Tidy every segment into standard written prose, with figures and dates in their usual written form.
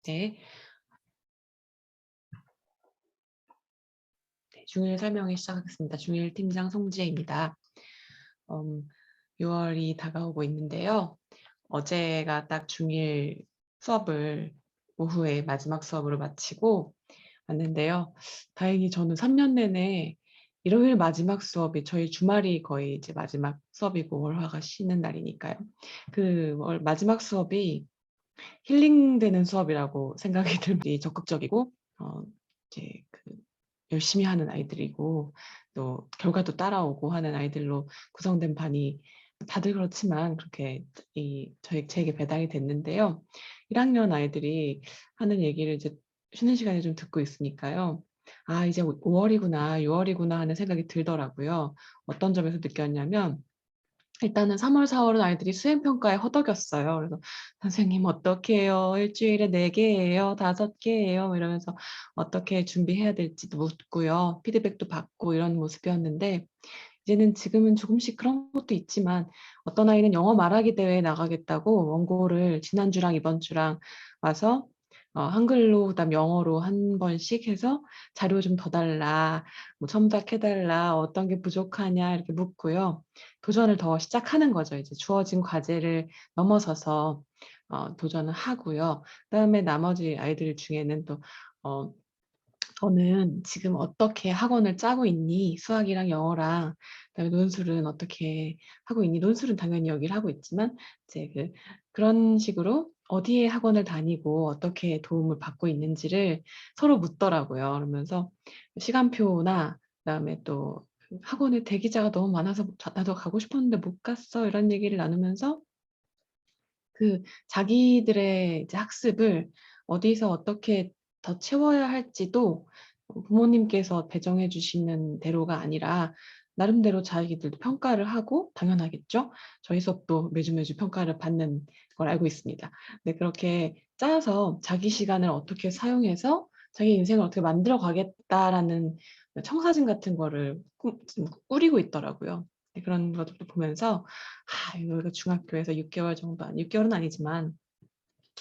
네. 네, 중일 설명을 시작하겠습니다. 중일 팀장 송지혜입니다. 6월이 다가오고 있는데요. 어제가 딱 중일 수업을 오후에 마지막 수업으로 마치고 왔는데요. 다행히 저는 3년 내내 일요일 마지막 수업이 저희 주말이 거의 이제 마지막 수업이고 월화가 쉬는 날이니까요. 그 마지막 수업이 힐링되는 수업이라고 생각이 들이 적극적이고 이제 열심히 하는 아이들이고 또 결과도 따라오고 하는 아이들로 구성된 반이 다들 그렇지만 그렇게 제게 배당이 됐는데요. 1학년 아이들이 하는 얘기를 이제 쉬는 시간에 좀 듣고 있으니까요. '아 이제 5 월이구나. 6 월이구나.' 하는 생각이 들더라고요. 어떤 점에서 느꼈냐면 일단은 3 월, 4 월은 아이들이 수행 평가에 허덕였어요. 그래서 "선생님 어떡해요. 일 주일에 4 개예요. 5 개예요." 뭐 이러면서 어떻게 준비해야 될지도 묻고요. 피드백도 받고 이런 모습이었는데 지금은 조금씩 그런 것도 있지만 어떤 아이는 영어 말하기 대회에 나가겠다고 원고를 지난주랑 이번 주랑 와서 한글로 그다음 영어로 한 번씩 해서 "자료 좀 더 달라." 뭐 "첨삭해 달라." "어떤 게 부족하냐." 이렇게 묻고요. 도전을 더 시작하는 거죠. 이제 주어진 과제를 넘어서서 도전을 하고요. 그다음에 나머지 아이들 중에는 또 어 "너는 지금 어떻게 학원을 짜고 있니? 수학이랑 영어랑 그다음에 논술은 어떻게 하고 있니?" 논술은 당연히 여기를 하고 있지만 이제 그런 식으로 어디에 학원을 다니고 어떻게 도움을 받고 있는지를 서로 묻더라고요. 그러면서 시간표나 그다음에 또 학원에 대기자가 너무 많아서 "나도 가고 싶었는데 못 갔어." 이런 얘기를 나누면서 자기들의 이제 학습을 어디서 어떻게 더 채워야 할지도 부모님께서 배정해 주시는 대로가 아니라 나름대로 자기들도 평가를 하고 당연하겠죠. 저희 수업도 매주 평가를 받는 걸 알고 있습니다. 네, 그렇게 짜서 자기 시간을 어떻게 사용해서 자기 인생을 어떻게 만들어 가겠다라는 청사진 같은 거를 지금 꾸리고 있더라고요. 네, 그런 것들도 보면서 이거 중학교에서 6 개월 정도 6 개월은 아니지만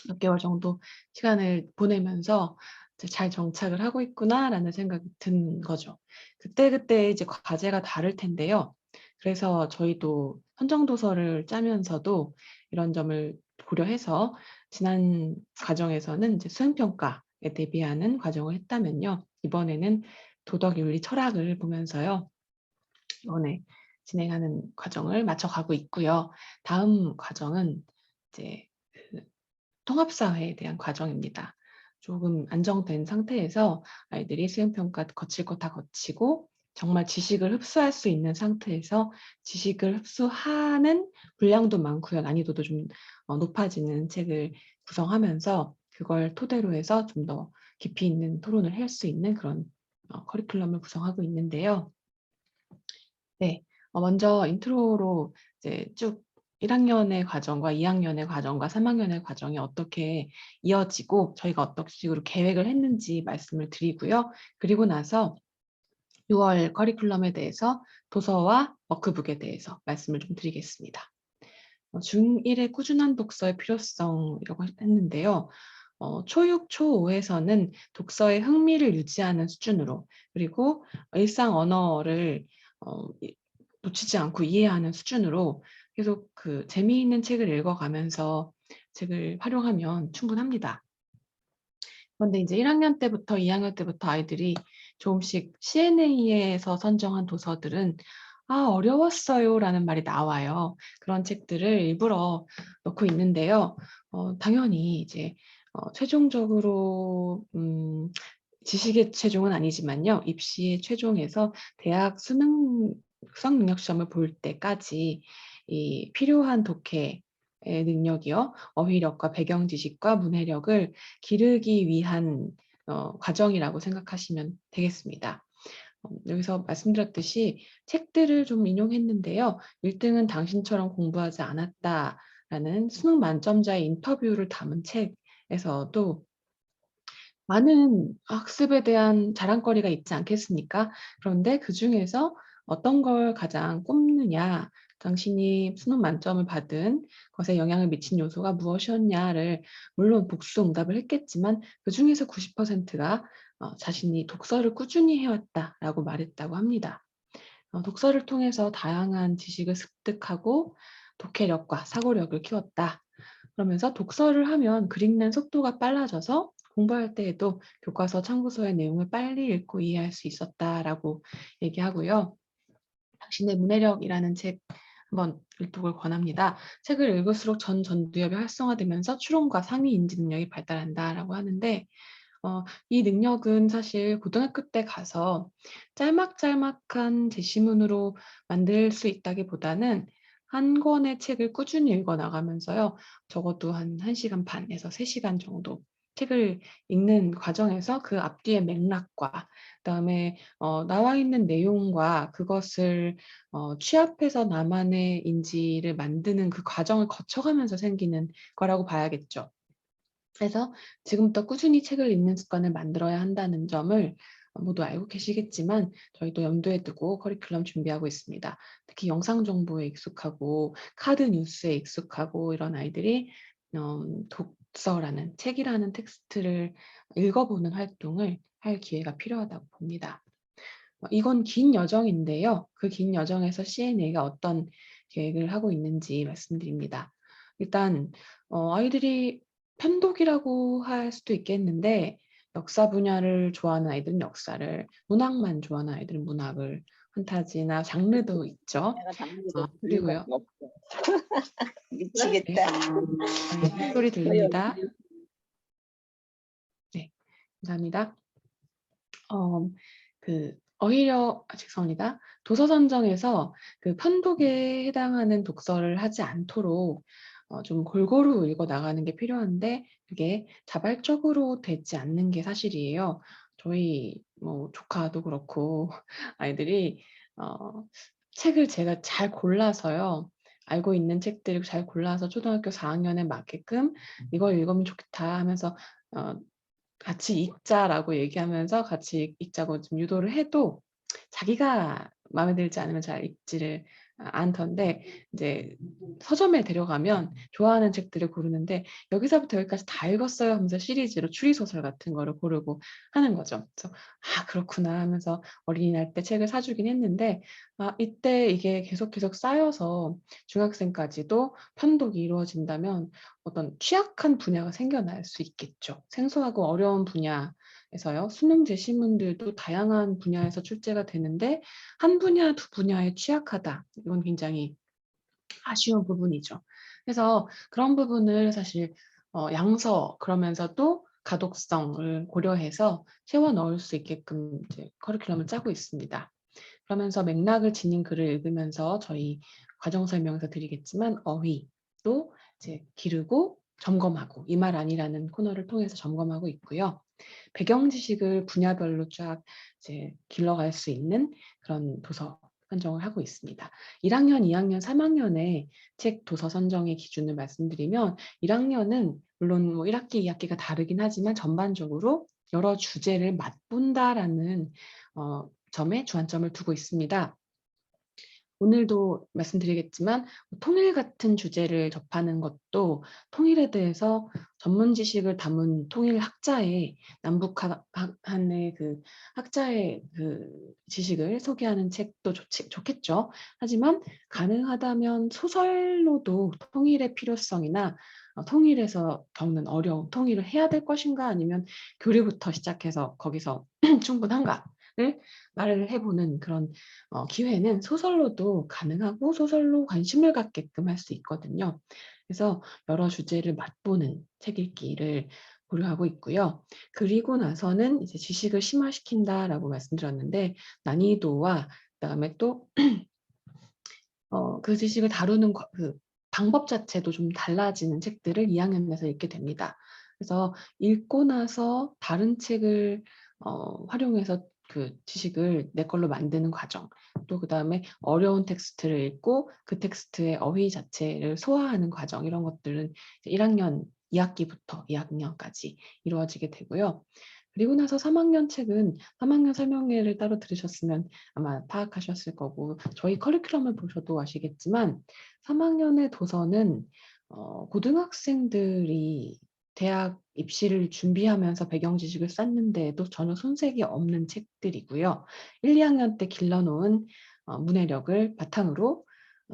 몇 개월 정도 시간을 보내면서 이제 '잘 정착을 하고 있구나.'라는 생각이 든 거죠. 그때그때 이제 과제가 다를 텐데요. 그래서 저희도 선정 도서를 짜면서도 이런 점을 고려해서 지난 과정에서는 이제 수행 평가에 대비하는 과정을 했다면요. 이번에는 도덕, 윤리, 철학을 보면서요. 이번에 진행하는 과정을 맞춰가고 있고요. 다음 과정은 이제 그 통합사회에 대한 과정입니다. 조금 안정된 상태에서 아이들이 수행평가 거칠 거 다 거치고 정말 지식을 흡수할 수 있는 상태에서 지식을 흡수하는 분량도 많고요. 난이도도 좀 높아지는 책을 구성하면서 그걸 토대로 해서 좀 더 깊이 있는 토론을 할 수 있는 그런 커리큘럼을 구성하고 있는데요. 네. 먼저 인트로로 이제 쭉 1 학년의 과정과 2 학년의 과정과 3 학년의 과정이 어떻게 이어지고 저희가 어떤 식으로 계획을 했는지 말씀을 드리고요. 그리고 나서 6월 커리큘럼에 대해서 도서와 워크북에 대해서 말씀을 좀 드리겠습니다. 중1의 꾸준한 독서의 필요성이라고 했는데요. 초6, 초5에서는 독서의 흥미를 유지하는 수준으로 그리고 일상 언어를 놓치지 않고 이해하는 수준으로 계속 재미있는 책을 읽어가면서 책을 활용하면 충분합니다. 그런데 이제 1 학년 때부터 2 학년 때부터 아이들이 조금씩 C&A에서 선정한 도서들은 "아 어려웠어요."라는 말이 나와요. 그런 책들을 일부러 넣고 있는데요. 당연히 이제 최종적으로 지식의 최종은 아니지만요. 입시의 최종에서 대학 수학 능력 시험을 볼 때까지 이 필요한 독해의 능력이요. 어휘력과 배경 지식과 문해력을 기르기 위한 과정이라고 생각하시면 되겠습니다. 여기서 말씀드렸듯이 책들을 좀 인용했는데요. "1 등은 당신처럼 공부하지 않았다."라는 수능 만점자의 인터뷰를 담은 책에서도 많은 학습에 대한 자랑거리가 있지 않겠습니까? 그런데 그중에서 어떤 걸 가장 꼽느냐, 당신이 수능 만점을 받은 것에 영향을 미친 요소가 무엇이었냐를 물론 복수 응답을 했겠지만 그중에서 90%가 자신이 독서를 꾸준히 해왔다라고 말했다고 합니다. 독서를 통해서 다양한 지식을 습득하고 독해력과 사고력을 키웠다. 그러면서 독서를 하면 글 읽는 속도가 빨라져서 공부할 때에도 교과서, 참고서의 내용을 빨리 읽고 이해할 수 있었다라고 얘기하고요. 당신의 문해력이라는 책 한번 읽독을 권합니다. 책을 읽을수록 전두엽이 활성화되면서 추론과 상위 인지 능력이 발달한다라고 하는데 이 능력은 사실 고등학교 때 가서 짤막짤막한 제시문으로 만들 수 있다기보다는 한 권의 책을 꾸준히 읽어 나가면서요. 적어도 한 1시간 반에서 3시간 정도 책을 읽는 과정에서 그 앞뒤의 맥락과 그다음에 나와 있는 내용과 그것을 취합해서 나만의 인지를 만드는 그 과정을 거쳐가면서 생기는 거라고 봐야겠죠. 그래서 지금부터 꾸준히 책을 읽는 습관을 만들어야 한다는 점을 모두 알고 계시겠지만 저희도 염두에 두고 커리큘럼 준비하고 있습니다. 특히 영상 정보에 익숙하고 카드 뉴스에 익숙하고 이런 아이들이 독서라는 책이라는 텍스트를 읽어보는 활동을 할 기회가 필요하다고 봅니다. 이건 긴 여정인데요. 그 긴 여정에서 CNA가 어떤 계획을 하고 있는지 말씀드립니다. 일단 아이들이 편독이라고 할 수도 있겠는데 역사 분야를 좋아하는 아이들은 역사를, 문학만 좋아하는 아이들은 문학을, 판타지나 장르도 있죠. 내가 장르도 그리고요. 없고 네. 미치겠다. 소리 들립니다. 네, 감사합니다. 죄송합니다. 도서 선정에서 그 편독에 해당하는 독서를 하지 않도록 좀 골고루 읽어 나가는 게 필요한데 그게 자발적으로 되지 않는 게 사실이에요. 저희 조카도 그렇고 아이들이 책을 제가 잘 골라서요. 알고 있는 책들을 잘 골라서 초등학교 4학년에 맞게끔 이걸 읽으면 좋겠다 하면서 같이 읽자라고 얘기하면서 같이 읽자고 좀 유도를 해도 자기가 마음에 들지 않으면 잘 읽지를 않던데 이제 서점에 데려가면 좋아하는 책들을 고르는데 여기서부터 여기까지 다 읽었어요 하면서 시리즈로 추리소설 같은 거를 고르고 하는 거죠. 그래서 그렇구나 하면서 어린이날 때 책을 사주긴 했는데 이때 이게 계속 쌓여서 중학생까지도 편독이 이루어진다면 어떤 취약한 분야가 생겨날 수 있겠죠. 생소하고 어려운 분야에서요. 수능 제시문들도 다양한 분야에서 출제가 되는데 한 분야, 두 분야에 취약하다. 이건 굉장히 아쉬운 부분이죠. 그래서 그런 부분을 사실 양서 그러면서도 가독성을 고려해서 채워 넣을 수 있게끔 이제 커리큘럼을 짜고 있습니다. 그러면서 맥락을 지닌 글을 읽으면서 저희 과정 설명에서 드리겠지만 어휘도 이제 기르고 점검하고 이 말 아니라는 코너를 통해서 점검하고 있고요. 배경 지식을 분야별로 쫙 이제 길러갈 수 있는 그런 도서 선정을 하고 있습니다. 1학년, 2학년, 3학년의 책 도서 선정의 기준을 말씀드리면 1학년은 물론 1학기, 2학기가 다르긴 하지만 전반적으로 여러 주제를 맛본다라는 점에 주안점을 두고 있습니다. 오늘도 말씀드리겠지만 통일 같은 주제를 접하는 것도 통일에 대해서 전문 지식을 담은 통일 학자의 남북한의 그 학자의 그 지식을 소개하는 책도 좋겠죠. 하지만 가능하다면 소설로도 통일의 필요성이나 통일에서 겪는 어려움, 통일을 해야 될 것인가 아니면 교류부터 시작해서 거기서 충분한가를 말을 해보는 그런 기회는 소설로도 가능하고 소설로 관심을 갖게끔 할 수 있거든요. 그래서 여러 주제를 맛보는 책 읽기를 고려하고 있고요. 그리고 나서는 이제 지식을 심화시킨다라고 말씀드렸는데 난이도와 그다음에 또 그 지식을 다루는 그 방법 자체도 좀 달라지는 책들을 2학년에서 읽게 됩니다. 그래서 읽고 나서 다른 책을 활용해서 그 지식을 내 걸로 만드는 과정, 또 그다음에 어려운 텍스트를 읽고 그 텍스트의 어휘 자체를 소화하는 과정 이런 것들은 1학년, 2학기부터 2학년까지 이루어지게 되고요. 그리고 나서 3학년 책은 3학년 설명회를 따로 들으셨으면 아마 파악하셨을 거고 저희 커리큘럼을 보셔도 아시겠지만 3학년의 도서는 고등학생들이 대학 입시를 준비하면서 배경 지식을 쌓는 데에도 전혀 손색이 없는 책들이고요. 1, 2학년 때 길러놓은 문해력을 바탕으로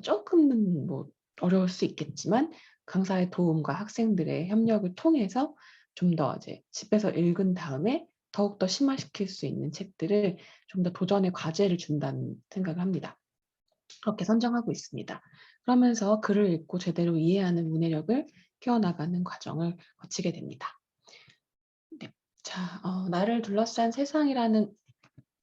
조금은 뭐 어려울 수 있겠지만 강사의 도움과 학생들의 협력을 통해서 좀 더 이제 집에서 읽은 다음에 더욱더 심화시킬 수 있는 책들을 좀 더 도전의 과제를 준다는 생각을 합니다. 그렇게 선정하고 있습니다. 그러면서 글을 읽고 제대로 이해하는 문해력을 키워나가는 과정을 거치게 됩니다. 네. 자, 나를 둘러싼 세상이라는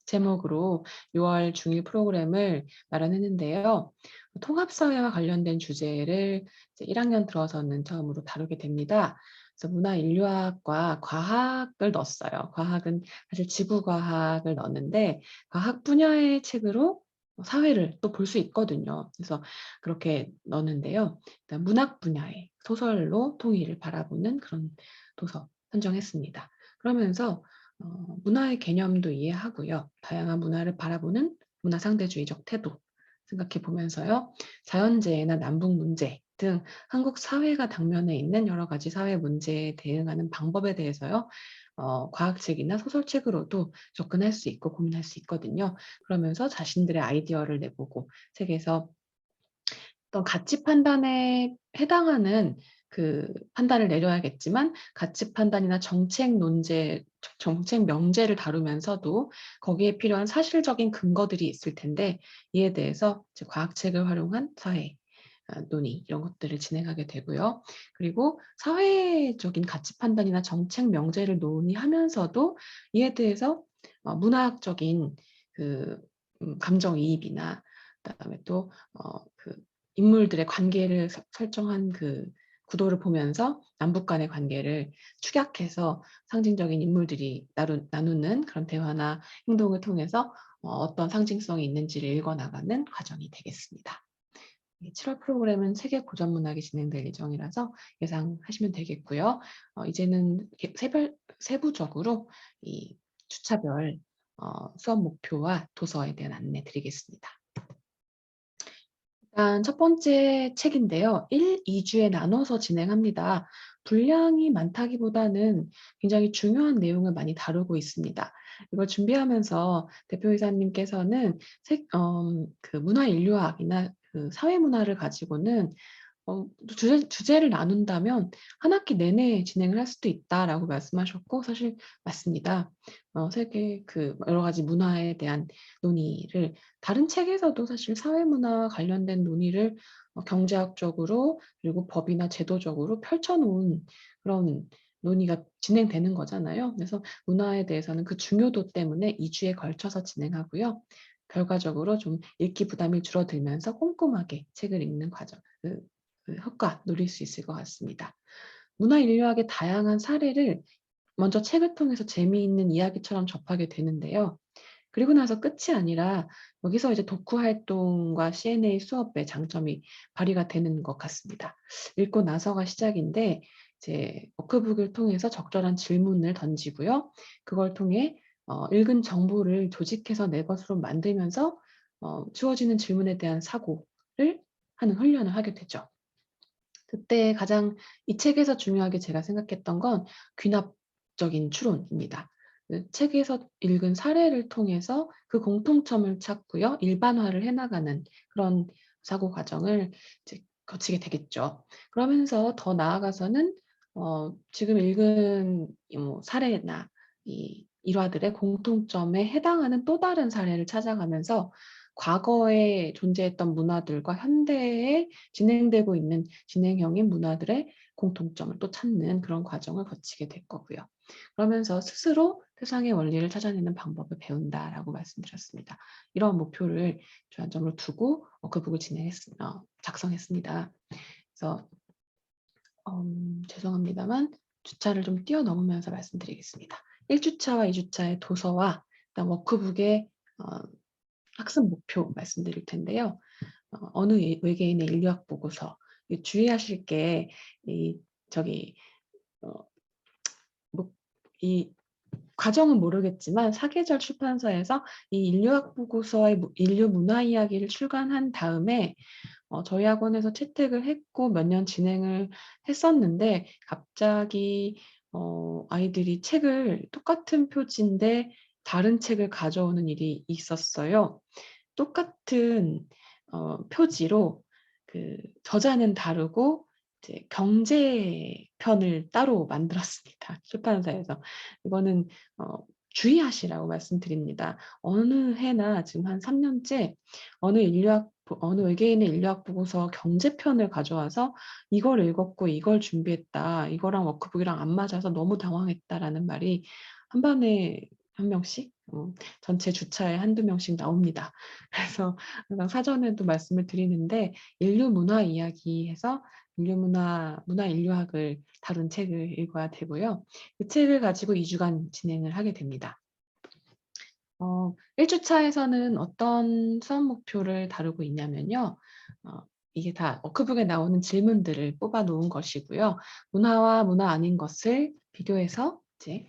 제목으로 6월 중일 프로그램을 마련했는데요. 통합사회와 관련된 주제를 이제 1학년 들어서는 처음으로 다루게 됩니다. 그래서 문화인류학과 과학을 넣었어요. 과학은 사실 지구과학을 넣었는데 과학 분야의 책으로 사회를 또 볼 수 있거든요. 그래서 그렇게 넣었는데요. 일단 문학 분야의 소설로 통일을 바라보는 그런 도서 선정했습니다. 그러면서 문화의 개념도 이해하고요. 다양한 문화를 바라보는 문화상대주의적 태도 생각해 보면서요. 자연재해나 남북 문제 등 한국 사회가 당면해 있는 여러 가지 사회 문제에 대응하는 방법에 대해서요. 과학책이나 소설책으로도 접근할 수 있고 고민할 수 있거든요. 그러면서 자신들의 아이디어를 내보고 책에서 어떤 가치 판단에 해당하는 그 판단을 내려야겠지만 가치 판단이나 정책 논제, 정책 명제를 다루면서도 거기에 필요한 사실적인 근거들이 있을 텐데 이에 대해서 이제 과학책을 활용한 사회 논의 이런 것들을 진행하게 되고요. 그리고 사회적인 가치 판단이나 정책 명제를 논의하면서도 이에 대해서 문화학적인 그 감정이입이나 그다음에 또 그 인물들의 관계를 설정한 그 구도를 보면서 남북 간의 관계를 축약해서 상징적인 인물들이 나누는 그런 대화나 행동을 통해서 어떤 상징성이 있는지를 읽어나가는 과정이 되겠습니다. 7월 프로그램은 세계 고전 문학이 진행될 예정이라서 예상하시면 되겠고요. 이제는 세부적으로 이 주차별 수업 목표와 도서에 대한 안내 드리겠습니다. 일단 첫 번째 책인데요. 1, 2주에 나눠서 진행합니다. 분량이 많다기보다는 굉장히 중요한 내용을 많이 다루고 있습니다. 이걸 준비하면서 대표이사님께서는 그 문화인류학이나 그 사회문화를 가지고는 주제를 나눈다면 한 학기 내내 진행을 할 수도 있다라고 말씀하셨고 사실 맞습니다. 세계 그 여러 가지 문화에 대한 논의를 다른 책에서도 사실 사회문화 관련된 논의를 경제학적으로 그리고 법이나 제도적으로 펼쳐 놓은 그런 논의가 진행되는 거잖아요. 그래서 문화에 대해서는 그 중요도 때문에 2주에 걸쳐서 진행하고요. 결과적으로 좀 읽기 부담이 줄어들면서 꼼꼼하게 책을 읽는 과정, 그 효과 누릴 수 있을 것 같습니다. 문화인류학의 다양한 사례를 먼저 책을 통해서 재미있는 이야기처럼 접하게 되는데요. 그리고 나서 끝이 아니라 여기서 이제 독후 활동과 C&A 수업의 장점이 발휘가 되는 것 같습니다. 읽고 나서가 시작인데 이제 워크북을 통해서 적절한 질문을 던지고요. 그걸 통해 읽은 정보를 조직해서 내 것으로 만들면서 주어지는 질문에 대한 사고를 하는 훈련을 하게 되죠. 그때 가장 이 책에서 중요하게 제가 생각했던 건 귀납적인 추론입니다. 그 책에서 읽은 사례를 통해서 그 공통점을 찾고요. 일반화를 해 나가는 그런 사고 과정을 이제 거치게 되겠죠. 그러면서 더 나아가서는 지금 읽은 뭐 사례나 이 일화들의 공통점에 해당하는 또 다른 사례를 찾아가면서 과거에 존재했던 문화들과 현대에 진행되고 있는 진행형인 문화들의 공통점을 또 찾는 그런 과정을 거치게 될 거고요. 그러면서 스스로 세상의 원리를 찾아내는 방법을 배운다라고 말씀드렸습니다. 이런 목표를 주안점으로 두고 워크북을 작성했습니다. 그래서 죄송합니다만 주차를 좀 뛰어넘으면서 말씀드리겠습니다. 1주차와 2주차의 도서와 그다음 워크북의 학습 목표 말씀드릴 텐데요. 어느 외계인의 인류학 보고서 주의하실 게 이 저기 뭐 이 과정은 모르겠지만 사계절 출판사에서 이 인류학 보고서의 인류 문화 이야기를 출간한 다음에 저희 학원에서 채택을 했고 몇 년 진행을 했었는데 갑자기 아이들이 책을 똑같은 표지인데 다른 책을 가져오는 일이 있었어요. 똑같은 표지로 그 저자는 다르고 이제 경제편을 따로 만들었습니다, 출판사에서. 이거는 주의하시라고 말씀드립니다. 어느 해나 지금 한 3 년째 어느 외계인의 인류학 보고서 경제편을 가져와서 "이걸 읽었고 이걸 준비했다. 이거랑 워크북이랑 안 맞아서 너무 당황했다."라는 말이 한 반에 한 명씩 전체 주차에 1-2 명씩 나옵니다. 그래서 항상 사전에도 말씀을 드리는데 인류 문화 이야기해서 문화 인류학을 다룬 책을 읽어야 되고요. 그 책을 가지고 2 주간 진행을 하게 됩니다. 1 주차에서는 어떤 수업 목표를 다루고 있냐면요. 이게 다 워크북에 나오는 질문들을 뽑아 놓은 것이고요. 문화와 문화 아닌 것을 비교해서 이제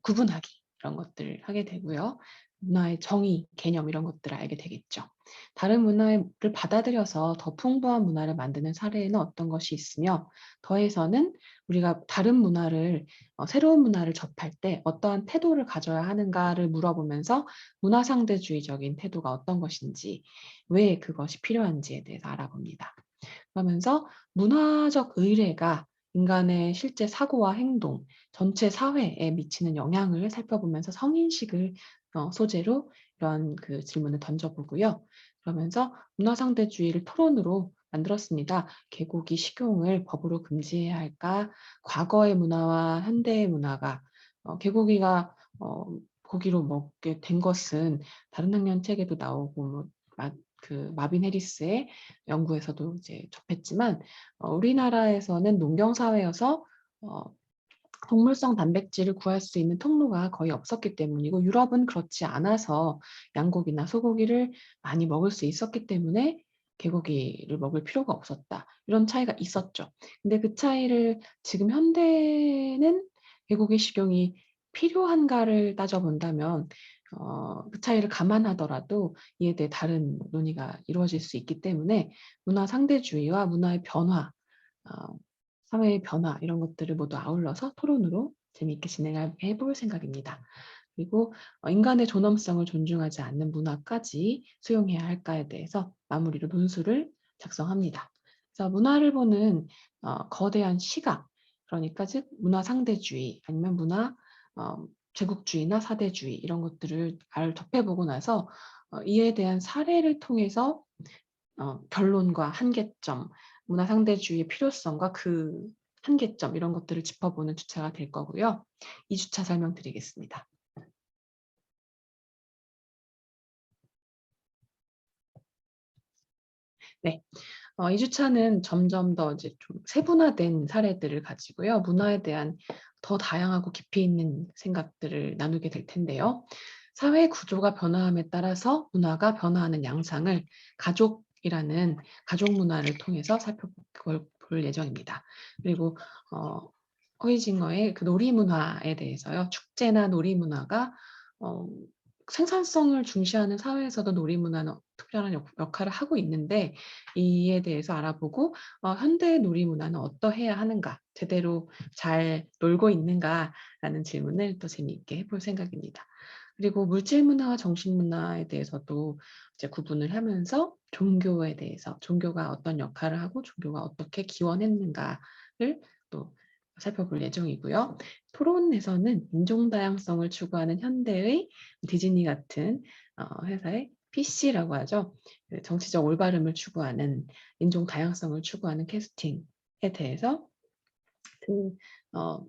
구분하기 이런 것들을 하게 되고요. 문화의 정의, 개념 이런 것들을 알게 되겠죠. 다른 문화를 받아들여서 더 풍부한 문화를 만드는 사례에는 어떤 것이 있으며 더해서는 우리가 다른 문화를 새로운 문화를 접할 때 어떠한 태도를 가져야 하는가를 물어보면서 문화 상대주의적인 태도가 어떤 것인지, 왜 그것이 필요한지에 대해서 알아봅니다. 그러면서 문화적 의례가 인간의 실제 사고와 행동, 전체 사회에 미치는 영향을 살펴보면서 성인식을 소재로 이런 그 질문을 던져보고요. 그러면서 문화상대주의를 토론으로 만들었습니다. 개고기, 식용을 법으로 금지해야 할까? 과거의 문화와 현대의 문화가 개고기가 고기로 먹게 된 것은 다른 학년 책에도 나오고 마빈 해리스의 연구에서도 이제 접했지만 우리나라에서는 농경 사회여서 어 동물성 단백질을 구할 수 있는 통로가 거의 없었기 때문이고 유럽은 그렇지 않아서 양고기나 소고기를 많이 먹을 수 있었기 때문에 개고기를 먹을 필요가 없었다. 이런 차이가 있었죠. 근데 그 차이를 지금 현대는 개고기 식용이 필요한가를 따져본다면 그 차이를 감안하더라도 이에 대해 다른 논의가 이루어질 수 있기 때문에 문화 상대주의와 문화의 변화, 어 사회의 변화 이런 것들을 모두 아울러서 토론으로 재미있게 진행해 볼 생각입니다. 그리고 인간의 존엄성을 존중하지 않는 문화까지 수용해야 할까에 대해서 마무리로 논술을 작성합니다. 그래서 문화를 보는 거대한 시각, 그러니까 즉 문화 상대주의 아니면 문화 제국주의나 사대주의 이런 것들을 접해보고 나서 이에 대한 사례를 통해서 결론과 한계점, 문화 상대주의의 필요성과 그 한계점 이런 것들을 짚어보는 주차가 될 거고요. 2 주차 설명드리겠습니다. 네. 2 주차는 점점 더 이제 좀 세분화된 사례들을 가지고요. 문화에 대한 더 다양하고 깊이 있는 생각들을 나누게 될 텐데요. 사회 구조가 변화함에 따라서 문화가 변화하는 양상을 가족이라는 가족 문화를 통해서 볼 예정입니다. 그리고 허이징어의 그 놀이 문화에 대해서요. 축제나 놀이 문화가 어 생산성을 중시하는 사회에서도 놀이 문화는 특별한 역할을 하고 있는데 이에 대해서 알아보고 현대의 놀이 문화는 어떠해야 하는가, 제대로 잘 놀고 있는가라는 질문을 또 재미있게 해볼 생각입니다. 그리고 물질 문화와 정신 문화에 대해서도 이제 구분을 하면서 종교에 대해서 종교가 어떤 역할을 하고 종교가 어떻게 기원했는가를 또 살펴볼 예정이고요. 토론에서는 인종 다양성을 추구하는 현대의 디즈니 같은 회사의 PC라고 하죠. 그 정치적 올바름을 추구하는 인종 다양성을 추구하는 캐스팅에 대해서 그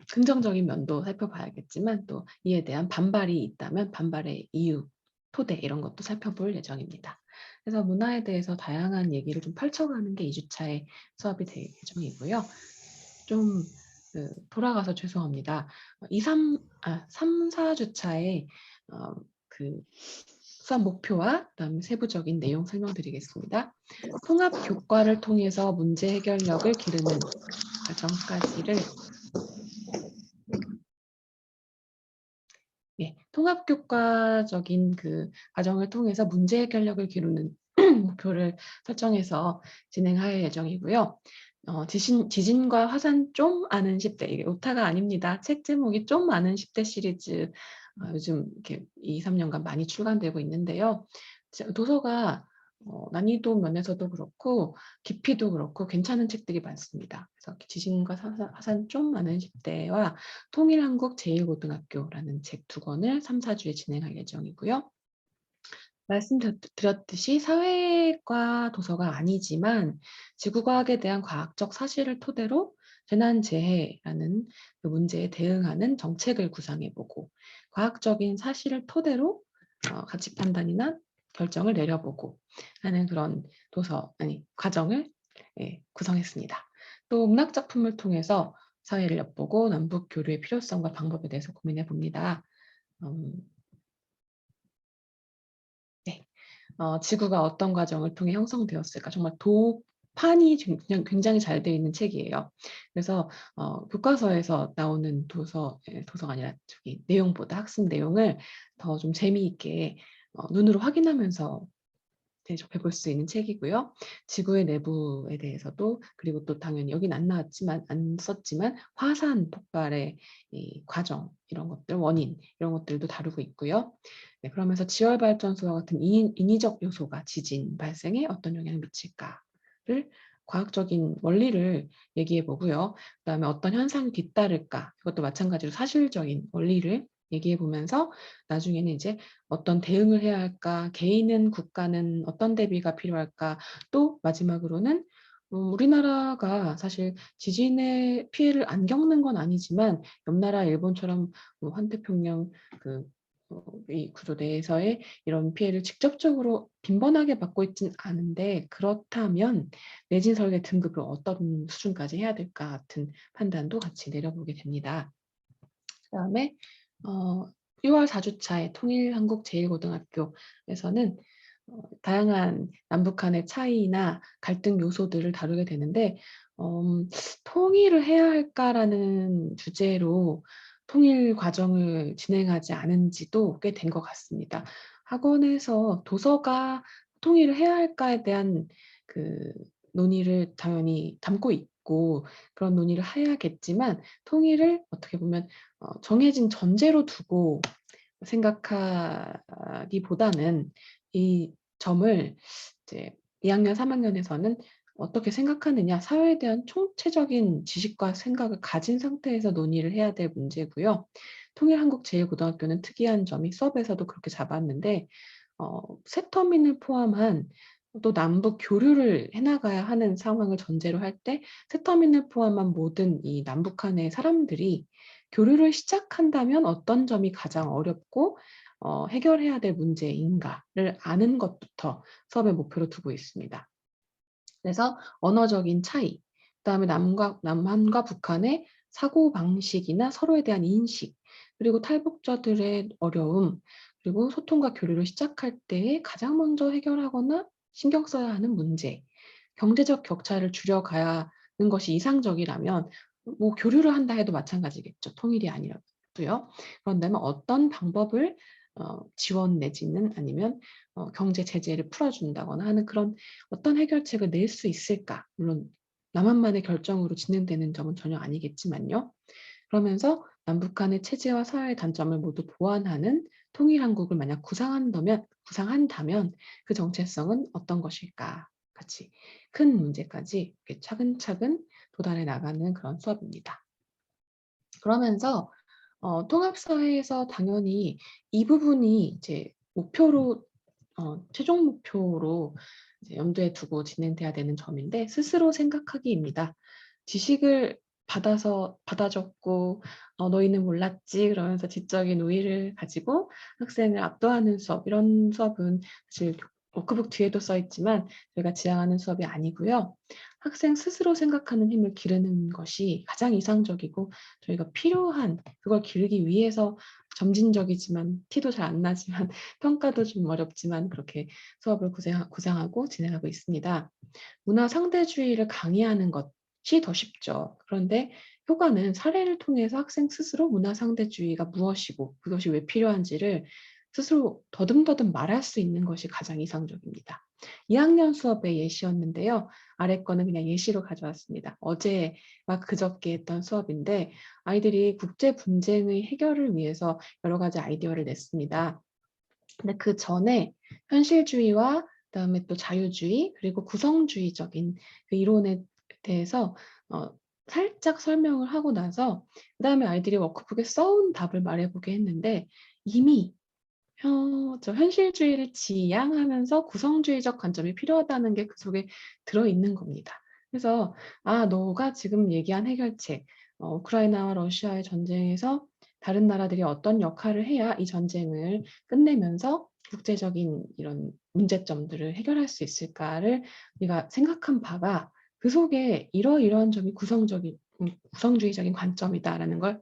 긍정적인 면도 살펴봐야겠지만 또 이에 대한 반발이 있다면 반발의 이유, 토대 이런 것도 살펴볼 예정입니다. 그래서 문화에 대해서 다양한 얘기를 좀 펼쳐가는 게 2 주차의 수업이 될 예정이고요. 좀 돌아가서 죄송합니다. 3-4 주차에 그 수업 목표와 그다음에 세부적인 내용 설명드리겠습니다. 통합 교과를 통해서 문제 해결력을 기르는 과정까지를 통합교과적인 그 과정을 통해서 문제 해결력을 기르는 목표를 설정해서 진행할 예정이고요. 지진과 화산 좀 아는 10대, 이게 오타가 아닙니다. 책 제목이 좀 아는 10대 시리즈, 요즘 이렇게 2, 3년간 많이 출간되고 있는데요. 도서가 난이도 면에서도 그렇고 깊이도 그렇고 괜찮은 책들이 많습니다. 그래서 지진과 화산 좀 아는 10대와 통일한국 제1고등학교라는 책 2권을 3, 4주에 진행할 예정이고요. 말씀드렸듯이 사회과 도서가 아니지만 지구과학에 대한 과학적 사실을 토대로 재난재해라는 그 문제에 대응하는 정책을 구상해보고 과학적인 사실을 토대로 가치 판단이나 결정을 내려보고 하는 그런 과정을 구성했습니다. 또 문학 작품을 통해서 사회를 엿보고 남북 교류의 필요성과 방법에 대해서 고민해 봅니다. 지구가 어떤 과정을 통해 형성되었을까? 정말 도판이 굉장히 잘 되어 있는 책이에요. 그래서 교과서에서 나오는 도서가 아니라 내용보다 학습 내용을 더 좀 재미있게 눈으로 확인하면서 접해볼 수 있는 책이고요. 지구의 내부에 대해서도, 그리고 또 당연히 여긴 안 썼지만 화산 폭발의 이 과정, 이런 것들, 원인, 이런 것들도 다루고 있고요. 네, 그러면서 지열발전소와 같은 인위적 요소가 지진 발생에 어떤 영향을 미칠까를 과학적인 원리를 얘기해 보고요. 그다음에 어떤 현상이 뒤따를까, 이것도 마찬가지로 사실적인 원리를 얘기해 보면서 나중에는 이제 어떤 대응을 해야 할까, 개인은 국가는 어떤 대비가 필요할까, 또 마지막으로는 우리나라가 사실 지진의 피해를 안 겪는 건 아니지만 옆나라 일본처럼 환태평양 이 구조 내에서의 이런 피해를 직접적으로 빈번하게 받고 있진 않은데, 그렇다면 내진 설계 등급을 어떤 수준까지 해야 될까 같은 판단도 같이 내려보게 됩니다. 그다음에 6월 4주차의 통일한국 제1고등학교에서는 다양한 남북한의 차이나 갈등 요소들을 다루게 되는데, 통일을 해야 할까라는 주제로 통일 과정을 진행하지 않은 지도 꽤 된 것 같습니다. 학원에서 도서가 통일을 해야 할까에 대한 그 논의를 당연히 담고 있고 그런 논의를 해야겠지만, 통일을 어떻게 보면 정해진 전제로 두고 생각하기보다는 이 점을 이제 2학년, 3학년에서는 어떻게 생각하느냐, 사회에 대한 총체적인 지식과 생각을 가진 상태에서 논의를 해야 될 문제고요. 통일한국제일고등학교는 특이한 점이 수업에서도 그렇게 잡았는데, 세터민을 포함한 또 남북 교류를 해나가야 하는 상황을 전제로 할 때 세터민을 포함한 모든 이 남북한의 사람들이 교류를 시작한다면 어떤 점이 가장 어렵고 해결해야 될 문제인가를 아는 것부터 수업의 목표로 두고 있습니다. 그래서 언어적인 차이, 그다음에 남한과 북한의 사고 방식이나 서로에 대한 인식, 그리고 탈북자들의 어려움, 그리고 소통과 교류를 시작할 때에 가장 먼저 해결하거나 신경 써야 하는 문제, 경제적 격차를 줄여가야 하는 것이 이상적이라면 뭐 교류를 한다 해도 마찬가지겠죠. 통일이 아니라도요. 그런다면 어떤 방법을 지원 내지는 아니면 경제 제재를 풀어준다거나 하는 그런 어떤 해결책을 낼 수 있을까? 물론 남한만의 결정으로 진행되는 점은 전혀 아니겠지만요. 그러면서 남북한의 체제와 사회의 단점을 모두 보완하는 통일한국을 만약 구상한다면 그 정체성은 어떤 것일까? 같이 큰 문제까지 이렇게 차근차근 도달해 나가는 그런 수업입니다. 그러면서 통합사회에서 당연히 이 부분이 이제 목표로 최종 목표로 이제 염두에 두고 진행돼야 되는 점인데, 스스로 생각하기입니다. 지식을 받아 적고 너희는 몰랐지 그러면서 지적인 우위를 가지고 학생을 압도하는 수업, 이런 수업은 사실 워크북 뒤에도 써 있지만 저희가 지향하는 수업이 아니고요. 학생 스스로 생각하는 힘을 기르는 것이 가장 이상적이고 저희가 그걸 기르기 위해서 점진적이지만 티도 잘 안 나지만 평가도 좀 어렵지만 그렇게 수업을 구상하고 진행하고 있습니다. 문화 상대주의를 강의하는 것이 더 쉽죠. 그런데 효과는 사례를 통해서 학생 스스로 문화 상대주의가 무엇이고 그것이 왜 필요한지를 스스로 더듬더듬 말할 수 있는 것이 가장 이상적입니다. 2학년 수업의 예시였는데요. 아래 거는 그냥 예시로 가져왔습니다. 어제 막 그저께 했던 수업인데 아이들이 국제 분쟁의 해결을 위해서 여러 가지 아이디어를 냈습니다. 근데 그 전에 현실주의와 그다음에 또 자유주의 그리고 구성주의적인 그 이론에 대해서 살짝 설명을 하고 나서 그다음에 아이들이 워크북에 써온 답을 말해보게 했는데 이미 저 현실주의를 지향하면서 구성주의적 관점이 필요하다는 게 그 속에 들어있는 겁니다. 그래서 너가 지금 얘기한 해결책, 우크라이나와 러시아의 전쟁에서 다른 나라들이 어떤 역할을 해야 이 전쟁을 끝내면서 국제적인 이런 문제점들을 해결할 수 있을까를 우리가 생각한 바가 그 속에 이러이러한 점이 구성주의적인 관점이다라는 걸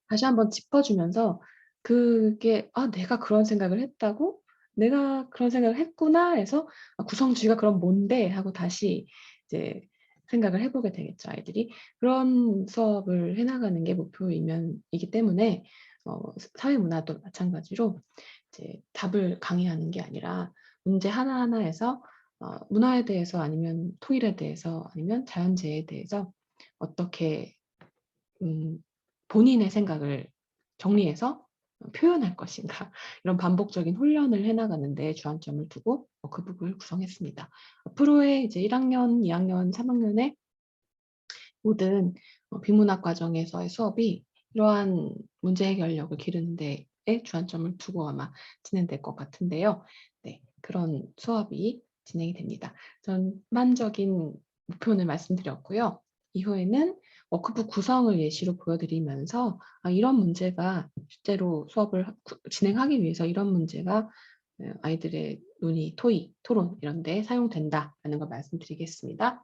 다시 한번 짚어주면서 그게 '내가 그런 생각을 했다고? 내가 그런 생각을 했구나.' 해서 '구성주의가 그럼 뭔데?' 하고 다시 이제 생각을 해 보게 되겠죠, 아이들이. 그런 수업을 해 나가는 게 목표이기 때문에 사회문화도 마찬가지로 이제 답을 강의하는 게 아니라 문제 하나하나에서 문화에 대해서 아니면 토일에 대해서 아니면 자연재해에 대해서 어떻게 본인의 생각을 정리해서 표현할 것인가 이런 반복적인 훈련을 해 나가는 데 주안점을 두고 워크북을 구성했습니다. 앞으로의 이제 1 학년, 2 학년, 3 학년의 모든 비문학 과정에서의 수업이 이러한 문제 해결력을 기르는 데에 주안점을 두고 아마 진행될 것 같은데요. 네, 그런 수업이 진행이 됩니다. 전반적인 목표는 말씀드렸고요. 이후에는 워크북 구성을 예시로 보여드리면서 이런 문제가 실제로 수업을 진행하기 위해서 이런 문제가 아이들의 논의, 토의, 토론 이런 데 사용된다라는 걸 말씀드리겠습니다.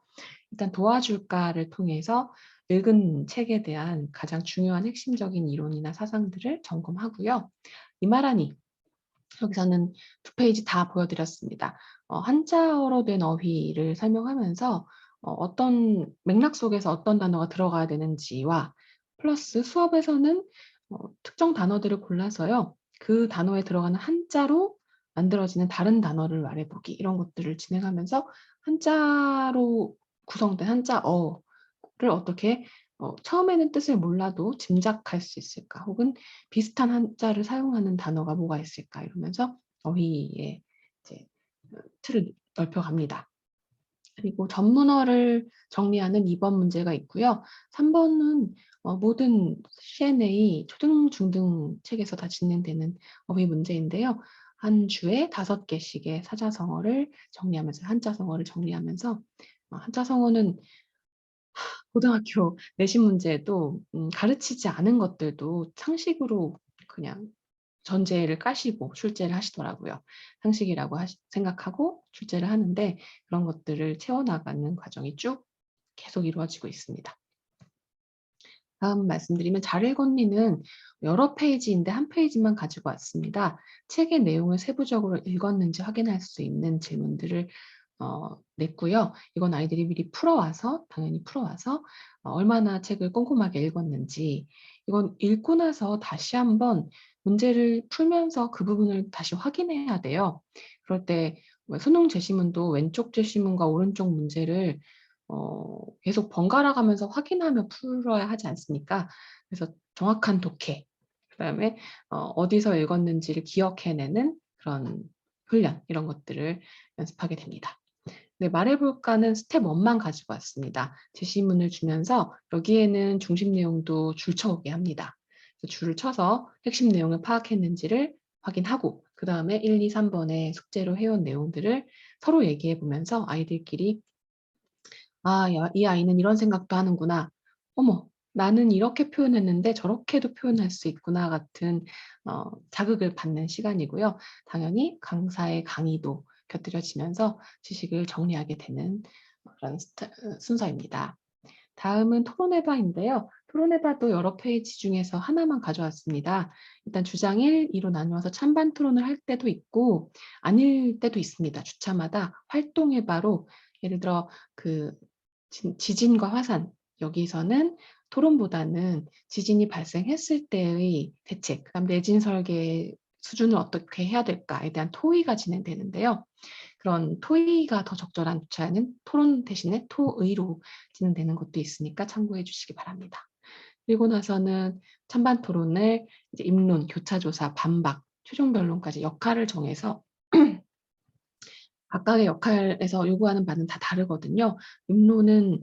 일단 도와줄까를 통해서 읽은 책에 대한 가장 중요한 핵심적인 이론이나 사상들을 점검하고요. 이말하니 여기서는 2페이지 다 보여드렸습니다. 한자어로 된 어휘를 설명하면서 어떤 맥락 속에서 어떤 단어가 들어가야 되는지와 플러스 수업에서는 특정 단어들을 골라서요. 그 단어에 들어가는 한자로 만들어지는 다른 단어를 말해보기 이런 것들을 진행하면서 한자로 구성된 한자어를 어떻게 처음에는 뜻을 몰라도 짐작할 수 있을까? 혹은 비슷한 한자를 사용하는 단어가 뭐가 있을까? 이러면서 어휘의 이제 틀을 넓혀갑니다. 그리고 전문어를 정리하는 2번 문제가 있고요. 3번은 모든 C&A 초등, 중등 책에서 다 진행되는 어휘 문제인데요. 한 주에 5개씩의 사자성어를 정리하면서 한자성어를 정리하면서 한자성어는 고등학교 내신 문제에도 가르치지 않은 것들도 상식으로 그냥 전제를 까시고 출제를 하시더라고요. 상식이라고 생각하고 출제를 하는데 그런 것들을 채워나가는 과정이 쭉 계속 이루어지고 있습니다. 다음 말씀드리면 잘 읽었니는 여러 페이지인데 한 페이지만 가지고 왔습니다. 책의 내용을 세부적으로 읽었는지 확인할 수 있는 질문들을 냈고요. 이건 아이들이 미리 당연히 풀어와서 얼마나 책을 꼼꼼하게 읽었는지 이건 읽고 나서 다시 한번 문제를 풀면서 그 부분을 다시 확인해야 돼요. 그럴 때 수능 제시문도 왼쪽 제시문과 오른쪽 문제를 계속 번갈아 가면서 확인하며 풀어야 하지 않습니까? 그래서 정확한 독해, 그다음에 어디서 읽었는지를 기억해내는 그런 훈련 이런 것들을 연습하게 됩니다. 네, 말해볼까는 스텝 1만 가지고 왔습니다. 제시문을 주면서 여기에는 중심 내용도 줄쳐오게 합니다. 줄을 쳐서 핵심 내용을 파악했는지를 확인하고 그 다음에 1, 2, 3번의 숙제로 해온 내용들을 서로 얘기해 보면서 아이들끼리 이 아이는 이런 생각도 하는구나. 어머, 나는 이렇게 표현했는데 저렇게도 표현할 수 있구나 같은 자극을 받는 시간이고요. 당연히 강사의 강의도 곁들여지면서 지식을 정리하게 되는 그런 순서입니다. 다음은 토론해봐인데요. 토론해봐도 여러 페이지 중에서 하나만 가져왔습니다. 일단 주장 1, 2로 나누어서 찬반 토론을 할 때도 있고 아닐 때도 있습니다. 주차마다 활동해봐로 예를 들어 그 지진과 화산, 여기서는 토론보다는 지진이 발생했을 때의 대책, 그다음 내진 설계 수준을 어떻게 해야 될까에 대한 토의가 진행되는데요. 그런 토의가 더 적절한 주차는 토론 대신에 토의로 진행되는 것도 있으니까 참고해 주시기 바랍니다. 그리고 나서는 찬반 토론을 이제 입론, 교차조사, 반박, 최종 변론까지 역할을 정해서 각각의 역할에서 요구하는 바는 다 다르거든요. 입론은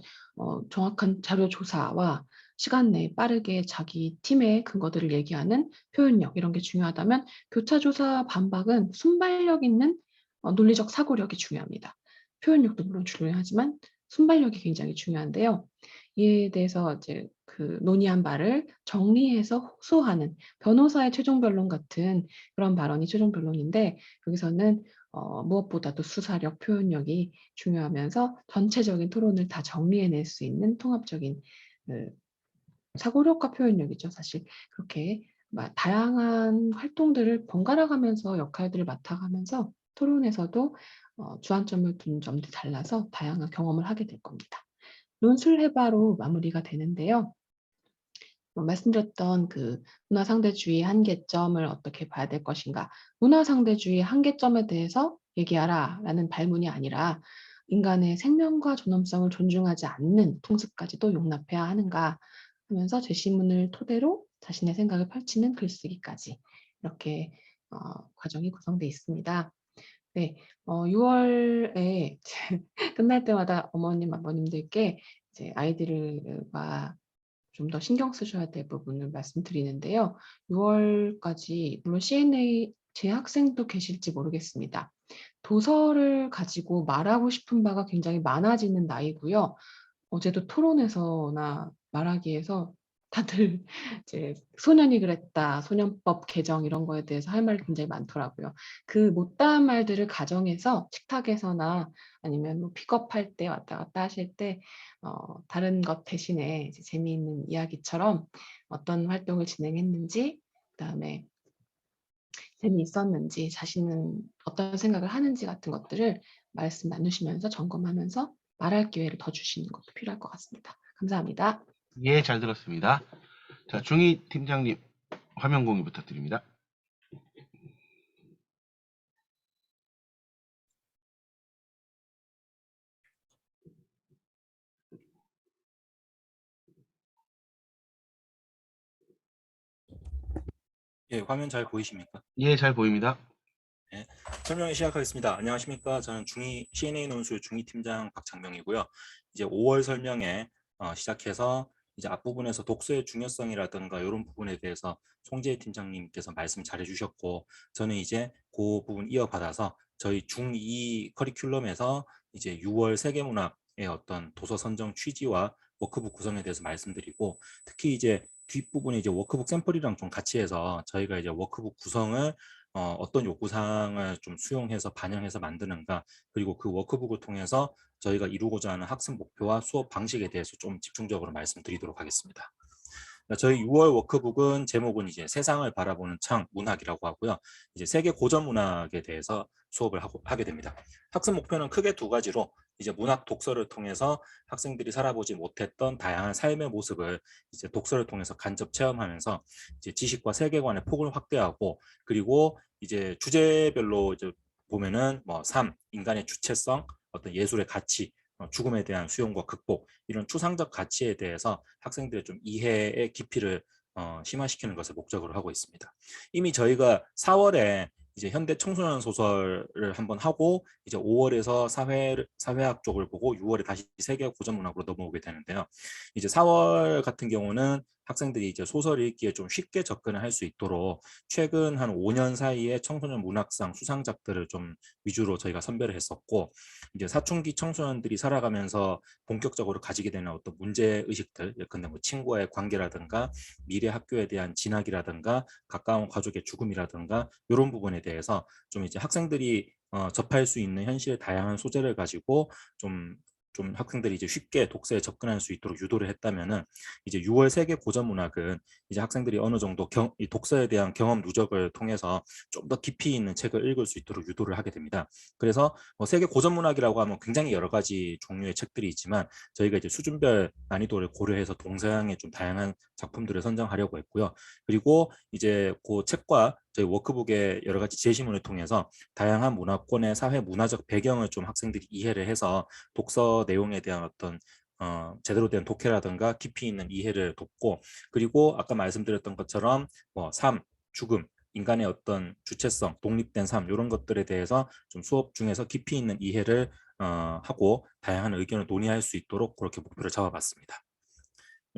정확한 자료 조사와 시간 내에 빠르게 자기 팀의 근거들을 얘기하는 표현력 이런 게 중요하다면 교차조사 반박은 순발력 있는 논리적 사고력이 중요합니다. 표현력도 물론 중요하지만 순발력이 굉장히 중요한데요. 이에 대해서 이제 그 논의한 바를 정리해서 호소하는 변호사의 최종 변론 같은 그런 발언이 최종 변론인데 여기서는 무엇보다도 수사력, 표현력이 중요하면서 전체적인 토론을 다 정리해낼 수 있는 통합적인 그 사고력과 표현력이죠. 사실 그렇게 다양한 활동들을 번갈아 가면서 역할들을 맡아가면서 토론에서도 주안점을 둔 점들이 달라서 다양한 경험을 하게 될 겁니다. 논술해바로 마무리가 되는데요. 말씀드렸던 그 문화상대주의의 한계점을 어떻게 봐야 될 것인가. 문화상대주의의 한계점에 대해서 얘기하라라는 발문이 아니라 인간의 생명과 존엄성을 존중하지 않는 통습까지도 용납해야 하는가 하면서 제시문을 토대로 자신의 생각을 펼치는 글쓰기까지 이렇게 과정이 구성되어 있습니다. 네, 6월에 끝날 때마다 어머님, 아버님들께 이제 아이들과 좀 더 신경 쓰셔야 될 부분을 말씀드리는데요. 6월까지 물론 CNA 재학생도 계실지 모르겠습니다. 도서를 가지고 말하고 싶은 바가 굉장히 많아지는 나이고요. 어제도 토론에서나 말하기에서 다들 이제 "소년이 그랬다. 소년법 개정." 이런 거에 대해서 할 말이 굉장히 많더라고요. 그 못다한 말들을 가정에서 식탁에서나 아니면 뭐 픽업할 때 왔다 갔다 하실 때 다른 것 대신에 이제 재미있는 이야기처럼 어떤 활동을 진행했는지 그다음에 재미있었는지 자신은 어떤 생각을 하는지 같은 것들을 말씀 나누시면서 점검하면서 말할 기회를 더 주시는 것도 필요할 것 같습니다. 감사합니다. 예, 잘 들었습니다. 자, 중희 팀장님 화면 공유 부탁드립니다. 예, 화면 잘 보이십니까? 예, 잘 보입니다. 네, 설명 시작하겠습니다. 안녕하십니까? 저는 CNA 논술 중위 팀장 박창명이고요. 이제 5월 설명에 시작해서 이제 앞부분에서 독서의 중요성이라든가 이런 부분에 대해서 송지혜 팀장님께서 말씀 잘 해주셨고, 저는 이제 그 부분 이어받아서 저희 중2 커리큘럼에서 이제 6월 세계문학의 어떤 도서 선정 취지와 워크북 구성에 대해서 말씀드리고, 특히 이제 뒷부분에 이제 워크북 샘플이랑 좀 같이 해서 저희가 이제 워크북 구성을 어떤 요구사항을 좀 수용해서 반영해서 만드는가, 그리고 그 워크북을 통해서 저희가 이루고자 하는 학습 목표와 수업 방식에 대해서 좀 집중적으로 말씀드리도록 하겠습니다. 저희 6월 워크북은 제목은 이제 세상을 바라보는 창 문학이라고 하고요. 이제 세계 고전 문학에 대해서 수업을 하게 됩니다. 학습 목표는 크게 두 가지로 이제 문학 독서를 통해서 학생들이 살아보지 못했던 다양한 삶의 모습을 이제 독서를 통해서 간접 체험하면서 이제 지식과 세계관의 폭을 확대하고, 그리고 이제 주제별로 이제 보면은 뭐 삶, 인간의 주체성, 어떤 예술의 가치, 죽음에 대한 수용과 극복, 이런 추상적 가치에 대해서 학생들의 좀 이해의 깊이를 심화시키는 것을 목적으로 하고 있습니다. 이미 저희가 4월에 이제 현대 청소년 소설을 한번 하고, 이제 5월에서 사회학 쪽을 보고 6월에 다시 세계 고전문학으로 넘어오게 되는데요. 이제 4월 같은 경우는 학생들이 이제 소설 읽기에 좀 쉽게 접근을 할 수 있도록 최근 한 5년 사이에 청소년 문학상 수상작들을 좀 위주로 저희가 선별을 했었고, 이제 사춘기 청소년들이 살아가면서 본격적으로 가지게 되는 어떤 문제 의식들, 예컨대 뭐 친구와의 관계라든가 미래 학교에 대한 진학이라든가 가까운 가족의 죽음이라든가 이런 부분에 대해서 좀 이제 학생들이 접할 수 있는 현실의 다양한 소재를 가지고 좀 좀 학생들이 이제 쉽게 독서에 접근할 수 있도록 유도를 했다면은 이제 6월 세계 고전 문학은 이제 학생들이 어느 정도 이 독서에 대한 경험 누적을 통해서 좀 더 깊이 있는 책을 읽을 수 있도록 유도를 하게 됩니다. 그래서 세계 고전 문학이라고 하면 굉장히 여러 가지 종류의 책들이 있지만 저희가 이제 수준별 난이도를 고려해서 동서양의 좀 다양한 작품들을 선정하려고 했고요. 그리고 이제 그 책과 저희 워크북의 여러 가지 제시문을 통해서 다양한 문화권의 사회 문화적 배경을 좀 학생들이 이해를 해서 독서 내용에 대한 어떤 제대로 된 독해라든가 깊이 있는 이해를 돕고, 그리고 아까 말씀드렸던 것처럼 삶, 죽음, 인간의 어떤 주체성, 독립된 삶 이런 것들에 대해서 좀 수업 중에서 깊이 있는 이해를 하고 다양한 의견을 논의할 수 있도록 그렇게 목표를 잡아봤습니다.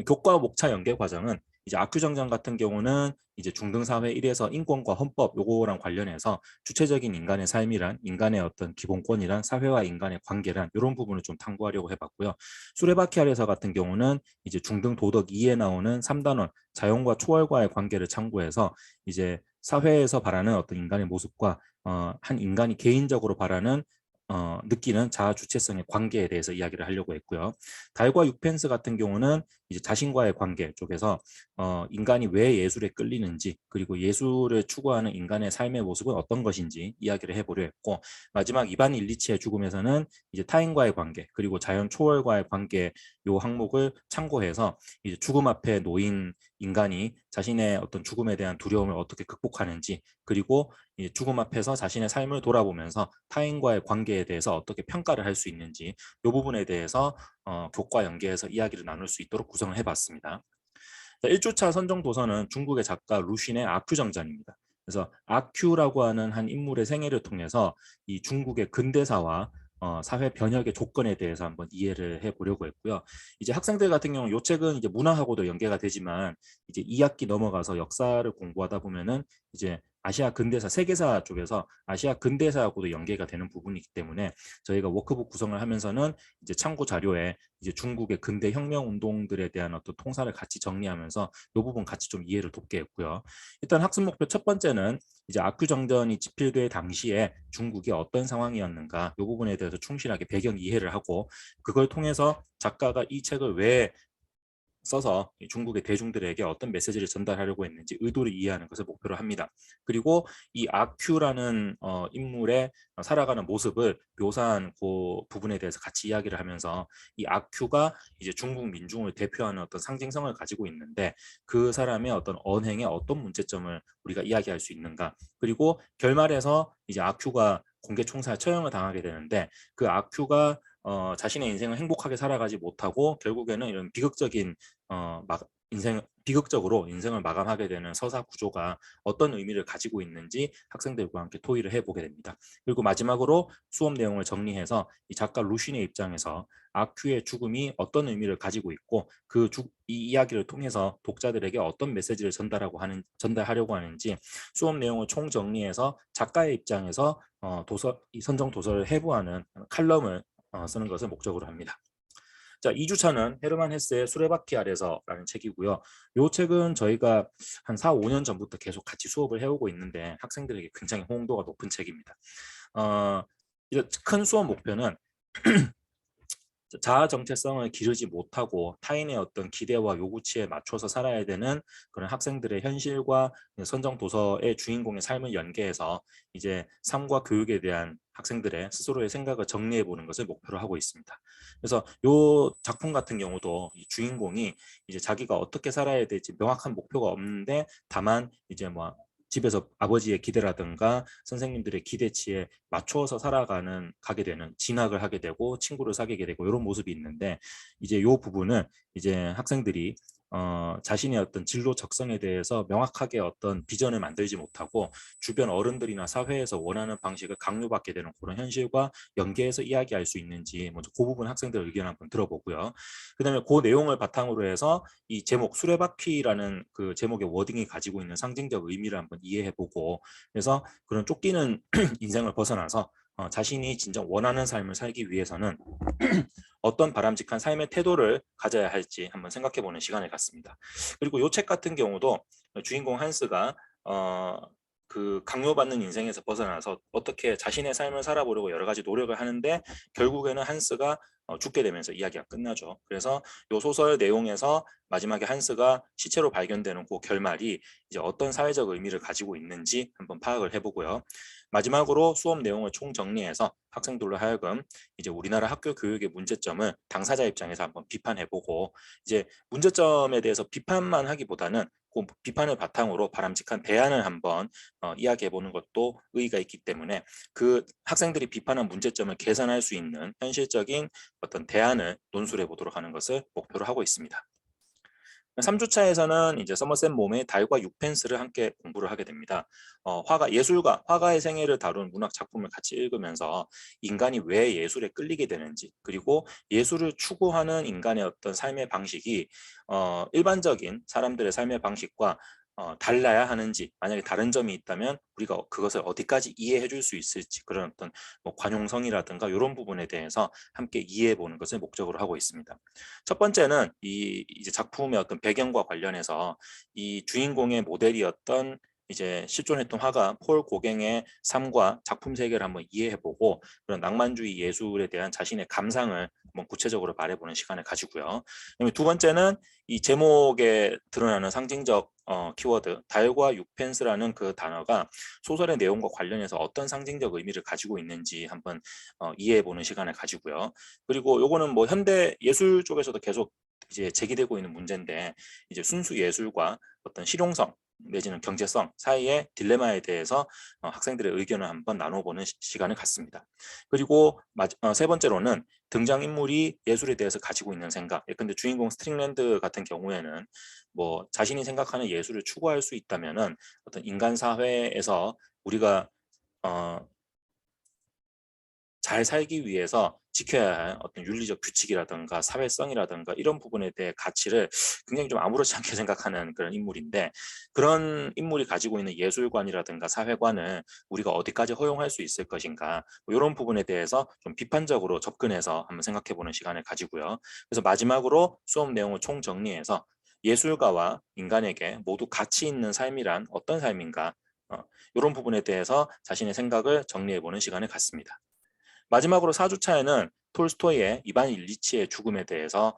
교과 목차 연계 과정은 이제 악규정전 같은 경우는 이제 중등사회 1에서 인권과 헌법 요거랑 관련해서 주체적인 인간의 삶이란, 인간의 어떤 기본권이란, 사회와 인간의 관계란 이런 부분을 좀 탐구하려고 해봤고요. 수레바퀴 아래서 같은 경우는 이제 중등 도덕 2에 나오는 3단원 자연과 초월과의 관계를 참고해서 이제 사회에서 바라는 어떤 인간의 모습과 한 인간이 개인적으로 바라는 느끼는 자아 주체성의 관계에 대해서 이야기를 하려고 했고요. 달과 육펜스 같은 경우는 이제 자신과의 관계 쪽에서 인간이 왜 예술에 끌리는지, 그리고 예술을 추구하는 인간의 삶의 모습은 어떤 것인지 이야기를 해보려 했고, 마지막 이반 일리치의 죽음에서는 이제 타인과의 관계, 그리고 자연 초월과의 관계 요 항목을 참고해서 이제 죽음 앞에 놓인 인간이 자신의 어떤 죽음에 대한 두려움을 어떻게 극복하는지, 그리고 이제 죽음 앞에서 자신의 삶을 돌아보면서 타인과의 관계에 대해서 어떻게 평가를 할 수 있는지 이 부분에 대해서 교과 연계해서 이야기를 나눌 수 있도록 구성을 해봤습니다. 1주차 선정 도서는 중국의 작가 루쉰의 아큐정전입니다. 그래서 아큐라고 하는 한 인물의 생애를 통해서 이 중국의 근대사와 사회 변혁의 조건에 대해서 한번 이해를 해보려고 했고요. 이제 학생들 같은 경우 이 책은 이제 문화하고도 연계가 되지만 이제 2학기 넘어가서 역사를 공부하다 보면은 이제 아시아 근대사, 세계사 쪽에서 아시아 근대사하고도 연계가 되는 부분이기 때문에 저희가 워크북 구성을 하면서는 이제 참고 자료에 이제 중국의 근대 혁명 운동들에 대한 어떤 통사를 같이 정리하면서 이 부분 같이 좀 이해를 돕게 했고요. 일단 학습 목표 첫 번째는 이제 압구정전이 집필될 당시에 중국이 어떤 상황이었는가 이 부분에 대해서 충실하게 배경 이해를 하고, 그걸 통해서 작가가 이 책을 왜 써서 중국의 대중들에게 어떤 메시지를 전달하려고 했는지 의도를 이해하는 것을 목표로 합니다. 그리고 이 아큐라는 인물의 살아가는 모습을 묘사한 그 부분에 대해서 같이 이야기를 하면서 이 아큐가 이제 중국 민중을 대표하는 어떤 상징성을 가지고 있는데 그 사람의 어떤 언행에 어떤 문제점을 우리가 이야기할 수 있는가, 그리고 결말에서 이제 아큐가 공개 총살 처형을 당하게 되는데 그 아큐가 자신의 인생을 행복하게 살아가지 못하고 결국에는 이런 비극적인 비극적으로 인생을 마감하게 되는 서사 구조가 어떤 의미를 가지고 있는지 학생들과 함께 토의를 해보게 됩니다. 그리고 마지막으로 수업 내용을 정리해서 이 작가 루쉰의 입장에서 아큐의 죽음이 어떤 의미를 가지고 있고 이 이야기를 통해서 독자들에게 어떤 메시지를 전달하려고 하는지 수업 내용을 총정리해서 작가의 입장에서 이 선정 도서를 해부하는 칼럼을 쓰는 것을 목적으로 합니다. 자, 2주차는 헤르만 헤세의 수레바퀴 아래서라는 책이고요. 이 책은 저희가 한 4, 5년 전부터 계속 같이 수업을 해오고 있는데 학생들에게 굉장히 호응도가 높은 책입니다. 큰 수업 목표는 자아 정체성을 기르지 못하고 타인의 어떤 기대와 요구치에 맞춰서 살아야 되는 그런 학생들의 현실과 선정 도서의 주인공의 삶을 연계해서 이제 삶과 교육에 대한 학생들의 스스로의 생각을 정리해 보는 것을 목표로 하고 있습니다. 그래서 이 작품 같은 경우도 이 주인공이 이제 자기가 어떻게 살아야 될지 명확한 목표가 없는데 다만 이제 집에서 아버지의 기대라든가 선생님들의 기대치에 맞춰서 가게 되는, 진학을 하게 되고 친구를 사귀게 되고 이런 모습이 있는데 이제 이 부분은 이제 학생들이 자신의 어떤 진로 적성에 대해서 명확하게 어떤 비전을 만들지 못하고 주변 어른들이나 사회에서 원하는 방식을 강요받게 되는 그런 현실과 연계해서 이야기할 수 있는지 먼저 그 부분 학생들 의견 한번 들어보고요. 그다음에 그 내용을 바탕으로 해서 이 제목 수레바퀴라는 그 제목의 워딩이 가지고 있는 상징적 의미를 한번 이해해보고, 그래서 그런 쫓기는 인생을 벗어나서 자신이 진정 원하는 삶을 살기 위해서는 어떤 바람직한 삶의 태도를 가져야 할지 한번 생각해보는 시간을 갖습니다. 그리고 이 책 같은 경우도 주인공 한스가 그 강요받는 인생에서 벗어나서 어떻게 자신의 삶을 살아보려고 여러 가지 노력을 하는데 결국에는 한스가 죽게 되면서 이야기가 끝나죠. 그래서 요 소설 내용에서 마지막에 한스가 시체로 발견되는 그 결말이 이제 어떤 사회적 의미를 가지고 있는지 한번 파악을 해보고요. 마지막으로 수업 내용을 총정리해서 학생들로 하여금 이제 우리나라 학교 교육의 문제점을 당사자 입장에서 한번 비판해보고, 이제 문제점에 대해서 비판만 하기보다는 그 비판을 바탕으로 바람직한 대안을 한번 이야기해보는 것도 의의가 있기 때문에 그 학생들이 비판한 문제점을 개선할 수 있는 현실적인 어떤 대안을 논술해 보도록 하는 것을 목표로 하고 있습니다. 3주차에서는 이제 서머셋 몬의 달과 육펜스를 함께 공부를 하게 됩니다. 예술가, 화가의 생애를 다룬 문학 작품을 같이 읽으면서 인간이 왜 예술에 끌리게 되는지, 그리고 예술을 추구하는 인간의 어떤 삶의 방식이 일반적인 사람들의 삶의 방식과 달라야 하는지, 만약에 다른 점이 있다면 우리가 그것을 어디까지 이해해 줄 수 있을지, 그런 어떤 뭐 관용성이라든가 이런 부분에 대해서 함께 이해해 보는 것을 목적으로 하고 있습니다. 첫 번째는 이제 작품의 어떤 배경과 관련해서 이 주인공의 모델이었던 이제 실존했던 화가 폴 고갱의 삶과 작품 세계를 한번 이해해보고 그런 낭만주의 예술에 대한 자신의 감상을 한번 구체적으로 말해보는 시간을 가지고요. 그다음에 두 번째는 이 제목에 드러나는 상징적 키워드 달과 육펜스라는 그 단어가 소설의 내용과 관련해서 어떤 상징적 의미를 가지고 있는지 한번 이해해보는 시간을 가지고요. 그리고 요거는 뭐 현대 예술 쪽에서도 계속 이제 제기되고 있는 문제인데, 이제 순수 예술과 어떤 실용성 내지는 경제성 사이의 딜레마에 대해서 학생들의 의견을 한번 나눠보는 시간을 갖습니다. 그리고 세 번째로는 등장인물이 예술에 대해서 가지고 있는 생각. 예컨대 주인공 스트링랜드 같은 경우에는 뭐 자신이 생각하는 예술을 추구할 수 있다면은 어떤 인간 사회에서 우리가 잘 살기 위해서 지켜야 할 어떤 윤리적 규칙이라든가 사회성이라든가 이런 부분에 대해 가치를 굉장히 좀 아무렇지 않게 생각하는 그런 인물인데, 그런 인물이 가지고 있는 예술관이라든가 사회관을 우리가 어디까지 허용할 수 있을 것인가, 뭐 이런 부분에 대해서 좀 비판적으로 접근해서 한번 생각해보는 시간을 가지고요. 그래서 마지막으로 수업 내용을 총정리해서 예술가와 인간에게 모두 가치 있는 삶이란 어떤 삶인가, 이런 부분에 대해서 자신의 생각을 정리해보는 시간을 갖습니다. 마지막으로 4주차에는 톨스토이의 이반 일리치의 죽음에 대해서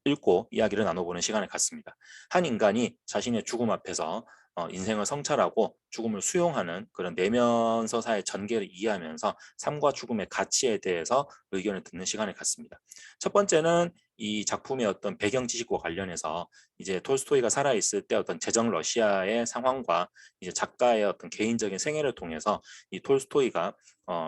읽고 이야기를 나눠보는 시간을 갖습니다. 한 인간이 자신의 죽음 앞에서 인생을 성찰하고 죽음을 수용하는 그런 내면 서사의 전개를 이해하면서 삶과 죽음의 가치에 대해서 의견을 듣는 시간을 갖습니다. 첫 번째는 이 작품의 어떤 배경 지식과 관련해서 이제 톨스토이가 살아있을 때 어떤 제정 러시아의 상황과 이제 작가의 어떤 개인적인 생애를 통해서 이 톨스토이가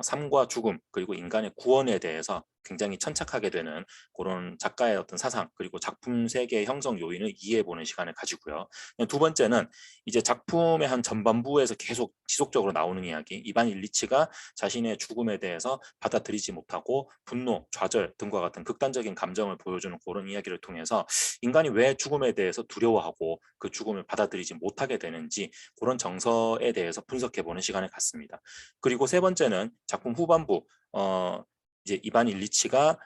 삶과 죽음 그리고 인간의 구원에 대해서 굉장히 천착하게 되는 그런 작가의 어떤 사상 그리고 작품 세계의 형성 요인을 이해해보는 시간을 가지고요. 두 번째는 이제 작품의 한 전반부에서 계속 지속적으로 나오는 이야기, 이반 일리치가 자신의 죽음에 대해서 받아들이지 못하고 분노, 좌절 등과 같은 극단적인 감정을 보여주는 그런 이야기를 통해서 인간이 왜 죽음에 대해서 두려워하고 그 죽음을 받아들이지 못하게 되는지 그런 정서에 대해서 분석해보는 시간을 갖습니다. 그리고 세 번째는 작품 후반부 이제 이반 일리치가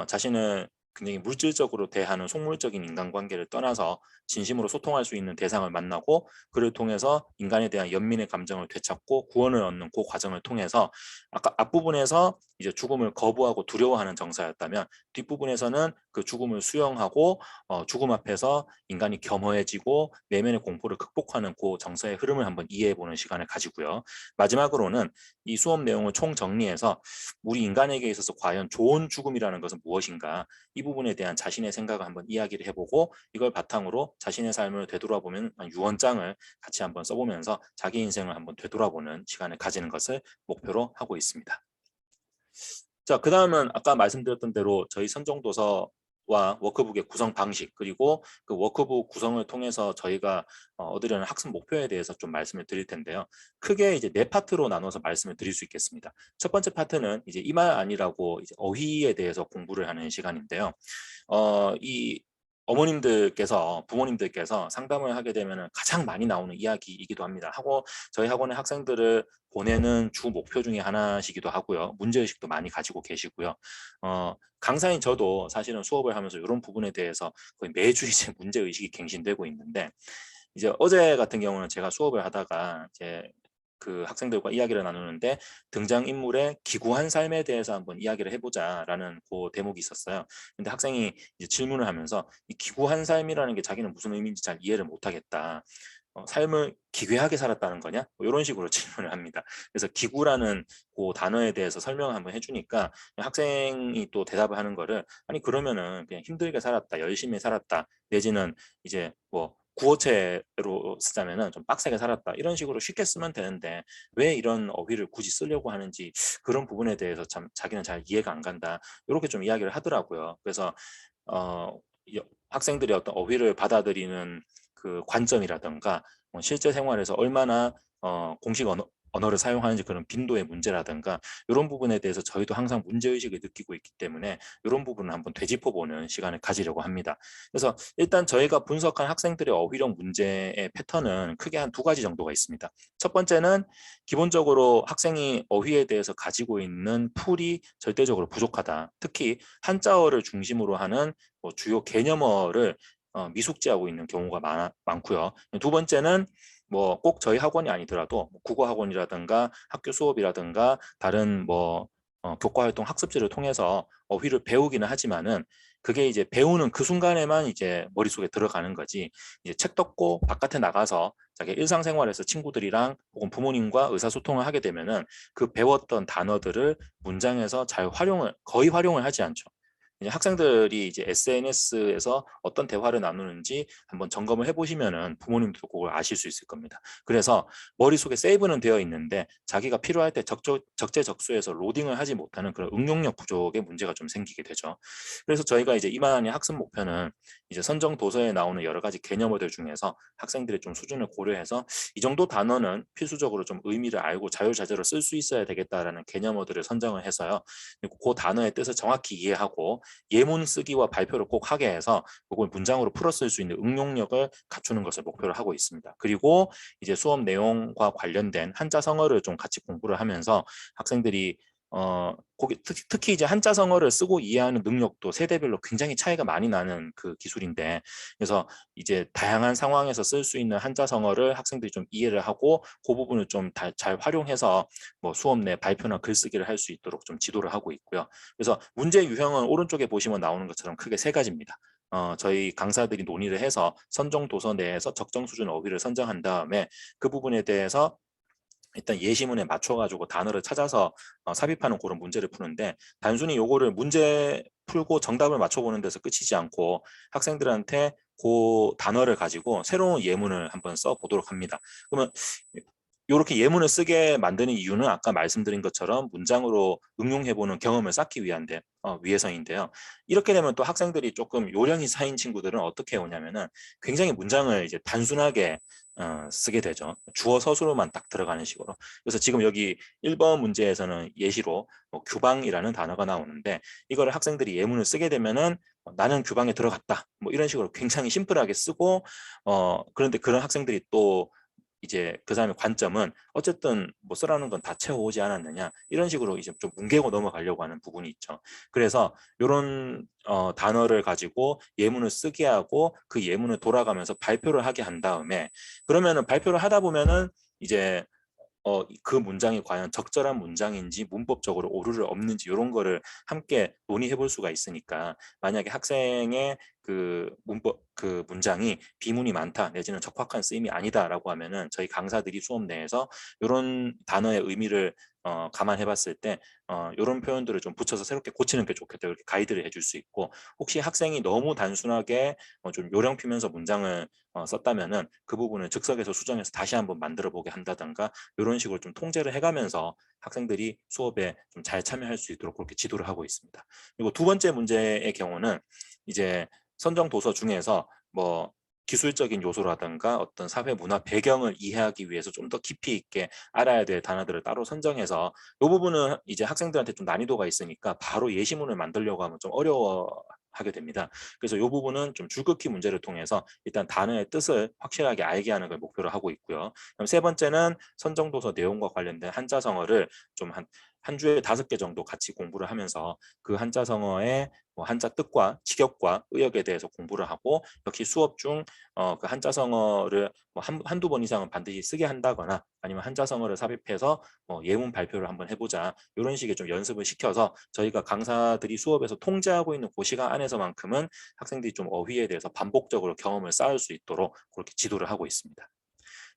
자신을 굉장히 물질적으로 대하는 속물적인 인간관계를 떠나서 진심으로 소통할 수 있는 대상을 만나고 그를 통해서 인간에 대한 연민의 감정을 되찾고 구원을 얻는 그 과정을 통해서 아까 앞부분에서 이제 죽음을 거부하고 두려워하는 정서였다면 뒷부분에서는 그 죽음을 수용하고 죽음 앞에서 인간이 겸허해지고 내면의 공포를 극복하는 그 정서의 흐름을 한번 이해해보는 시간을 가지고요. 마지막으로는 이 수업 내용을 총정리해서 우리 인간에게 있어서 과연 좋은 죽음이라는 것은 무엇인가, 이 부분에 대한 자신의 생각을 한번 이야기를 해보고 이걸 바탕으로 자신의 삶을 되돌아보면 유언장을 같이 한번 써보면서 자기 인생을 한번 되돌아보는 시간을 가지는 것을 목표로 하고 있습니다. 자, 그 다음은 아까 말씀드렸던 대로 저희 선정도서와 워크북의 구성 방식 그리고 그 워크북 구성을 통해서 저희가 얻으려는 학습 목표에 대해서 좀 말씀을 드릴 텐데요. 크게 이제 4파트로 나눠서 말씀을 드릴 수 있겠습니다. 첫 번째 파트는 이제 이 말 아니라고 이제 어휘에 대해서 공부를 하는 시간인데요. 이 어머님들께서 부모님들께서 상담을 하게 되면 가장 많이 나오는 이야기이기도 합니다. 저희 학원의 학생들을 보내는 주 목표 중에 하나시기도 하고요. 문제의식도 많이 가지고 계시고요. 강사인 저도 사실은 수업을 하면서 이런 부분에 대해서 거의 매주 이제 문제의식이 갱신되고 있는데, 이제 어제 같은 경우는 제가 수업을 하다가 이제 그 학생들과 이야기를 나누는데 등장인물의 기구한 삶에 대해서 한번 이야기를 해보자라는 그 대목이 있었어요. 근데 학생이 이제 질문을 하면서 이 기구한 삶이라는 게 자기는 무슨 의미인지 잘 이해를 못하겠다. 삶을 기괴하게 살았다는 거냐? 뭐 이런 식으로 질문을 합니다. 그래서 기구라는 그 단어에 대해서 설명을 한번 해주니까 학생이 또 대답을 하는 거를 아니 그러면은 그냥 힘들게 살았다, 열심히 살았다, 내지는 이제 뭐 구어체로 쓰자면은 좀 빡세게 살았다 이런 식으로 쉽게 쓰면 되는데 왜 이런 어휘를 굳이 쓰려고 하는지 그런 부분에 대해서 참 자기는 잘 이해가 안 간다 이렇게 좀 이야기를 하더라고요. 그래서 어, 학생들이 어떤 어휘를 받아들이는 그 관점이라든가 실제 생활에서 얼마나 공식 언어를 사용하는지 그런 빈도의 문제라든가 이런 부분에 대해서 저희도 항상 문제의식을 느끼고 있기 때문에 이런 부분을 한번 되짚어보는 시간을 가지려고 합니다. 그래서 일단 저희가 분석한 학생들의 어휘력 문제의 패턴은 크게 한 두 가지 정도가 있습니다. 첫 번째는 기본적으로 학생이 어휘에 대해서 가지고 있는 풀이 절대적으로 부족하다. 특히 한자어를 중심으로 하는 뭐 주요 개념어를 미숙지하고 있는 경우가 많고요. 두 번째는 뭐 꼭 저희 학원이 아니더라도 국어 학원이라든가 학교 수업이라든가 다른 뭐 교과활동 학습지를 통해서 어휘를 배우기는 하지만은 그게 이제 배우는 그 순간에만 이제 머릿속에 들어가는 거지 이제 책 덮고 바깥에 나가서 자기 일상생활에서 친구들이랑 혹은 부모님과 의사소통을 하게 되면은 그 배웠던 단어들을 문장에서 잘 거의 활용을 하지 않죠. 이제 학생들이 이제 SNS에서 어떤 대화를 나누는지 한번 점검을 해보시면은 부모님도 그걸 아실 수 있을 겁니다. 그래서 머릿속에 세이브는 되어 있는데 자기가 필요할 때 적재적소에서 로딩을 하지 못하는 그런 응용력 부족의 문제가 좀 생기게 되죠. 그래서 저희가 이제 이만희 학습 목표는 이제 선정 도서에 나오는 여러 가지 개념어들 중에서 학생들의 좀 수준을 고려해서 이 정도 단어는 필수적으로 좀 의미를 알고 자유자재로 쓸 수 있어야 되겠다라는 개념어들을 선정을 해서요. 그리고 그 단어의 뜻을 정확히 이해하고 예문 쓰기와 발표를 꼭 하게 해서 그걸 문장으로 풀어 쓸 수 있는 응용력을 갖추는 것을 목표로 하고 있습니다. 그리고 이제 수업 내용과 관련된 한자성어를 좀 같이 공부를 하면서 학생들이 특히 이제 한자성어를 쓰고 이해하는 능력도 세대별로 굉장히 차이가 많이 나는 그 기술인데 그래서 이제 다양한 상황에서 쓸 수 있는 한자성어를 학생들이 좀 이해를 하고 그 부분을 좀 잘 활용해서 뭐 수업 내 발표나 글쓰기를 할 수 있도록 좀 지도를 하고 있고요. 그래서 문제 유형은 오른쪽에 보시면 나오는 것처럼 크게 세 가지입니다. 저희 강사들이 논의를 해서 선정 도서 내에서 적정 수준 어휘를 선정한 다음에 그 부분에 대해서 일단 예시문에 맞춰가지고 단어를 찾아서 삽입하는 그런 문제를 푸는데 단순히 요거를 문제 풀고 정답을 맞춰보는 데서 끝이지 않고 학생들한테 그 단어를 가지고 새로운 예문을 한번 써보도록 합니다. 그러면 이렇게 예문을 쓰게 만드는 이유는 아까 말씀드린 것처럼 문장으로 응용해보는 경험을 쌓기 위해서인데요. 이렇게 되면 또 학생들이 조금 요령이 쌓인 친구들은 어떻게 오냐면은 굉장히 문장을 이제 단순하게 쓰게 되죠. 주어 서술로만 딱 들어가는 식으로. 그래서 지금 여기 1번 문제에서는 예시로 뭐 규방이라는 단어가 나오는데 이거를 학생들이 예문을 쓰게 되면은 나는 규방에 들어갔다. 뭐 이런 식으로 굉장히 심플하게 쓰고 그런데 그런 학생들이 또 이제 그 사람의 관점은 어쨌든 뭐 쓰라는 건 다 채워오지 않았느냐 이런 식으로 이제 좀 뭉개고 넘어가려고 하는 부분이 있죠. 그래서 이런 단어를 가지고 예문을 쓰게 하고 그 예문을 돌아가면서 발표를 하게 한 다음에 그러면은 발표를 하다 보면은 이제 그 문장이 과연 적절한 문장인지 문법적으로 오류를 없는지 이런 거를 함께 논의해 볼 수가 있으니까 만약에 학생의 그 문장이 비문이 많다 내지는 적확한 쓰임이 아니다라고 하면은 저희 강사들이 수업 내에서 이런 단어의 의미를 감안해 봤을 때 이런 표현들을 좀 붙여서 새롭게 고치는 게 좋겠다 이렇게 가이드를 해줄 수 있고 혹시 학생이 너무 단순하게 좀 요령 피면서 문장을 썼다면은 그 부분을 즉석에서 수정해서 다시 한번 만들어 보게 한다든가 이런 식으로 좀 통제를 해가면서 학생들이 수업에 좀 잘 참여할 수 있도록 그렇게 지도를 하고 있습니다. 그리고 두 번째 문제의 경우는 이제 선정 도서 중에서 뭐 기술적인 요소라든가 어떤 사회 문화 배경을 이해하기 위해서 좀 더 깊이 있게 알아야 될 단어들을 따로 선정해서 이 부분은 이제 학생들한테 좀 난이도가 있으니까 바로 예시문을 만들려고 하면 좀 어려워하게 됩니다. 그래서 이 부분은 좀 줄긋기 문제를 통해서 일단 단어의 뜻을 확실하게 알게 하는 걸 목표로 하고 있고요. 그럼 세 번째는 선정도서 내용과 관련된 한자성어를 좀 한 주에 5개 정도 같이 공부를 하면서 그 한자성어의 뭐 한자 뜻과 직역과 의역에 대해서 공부를 하고, 역시 수업 중 그 한자성어를 뭐 한두 번 이상은 반드시 쓰게 한다거나, 아니면 한자성어를 삽입해서 예문 발표를 한번 해보자, 이런 식의 좀 연습을 시켜서 저희가 강사들이 수업에서 통제하고 있는 그 시간 안에서만큼은 학생들이 좀 어휘에 대해서 반복적으로 경험을 쌓을 수 있도록 그렇게 지도를 하고 있습니다.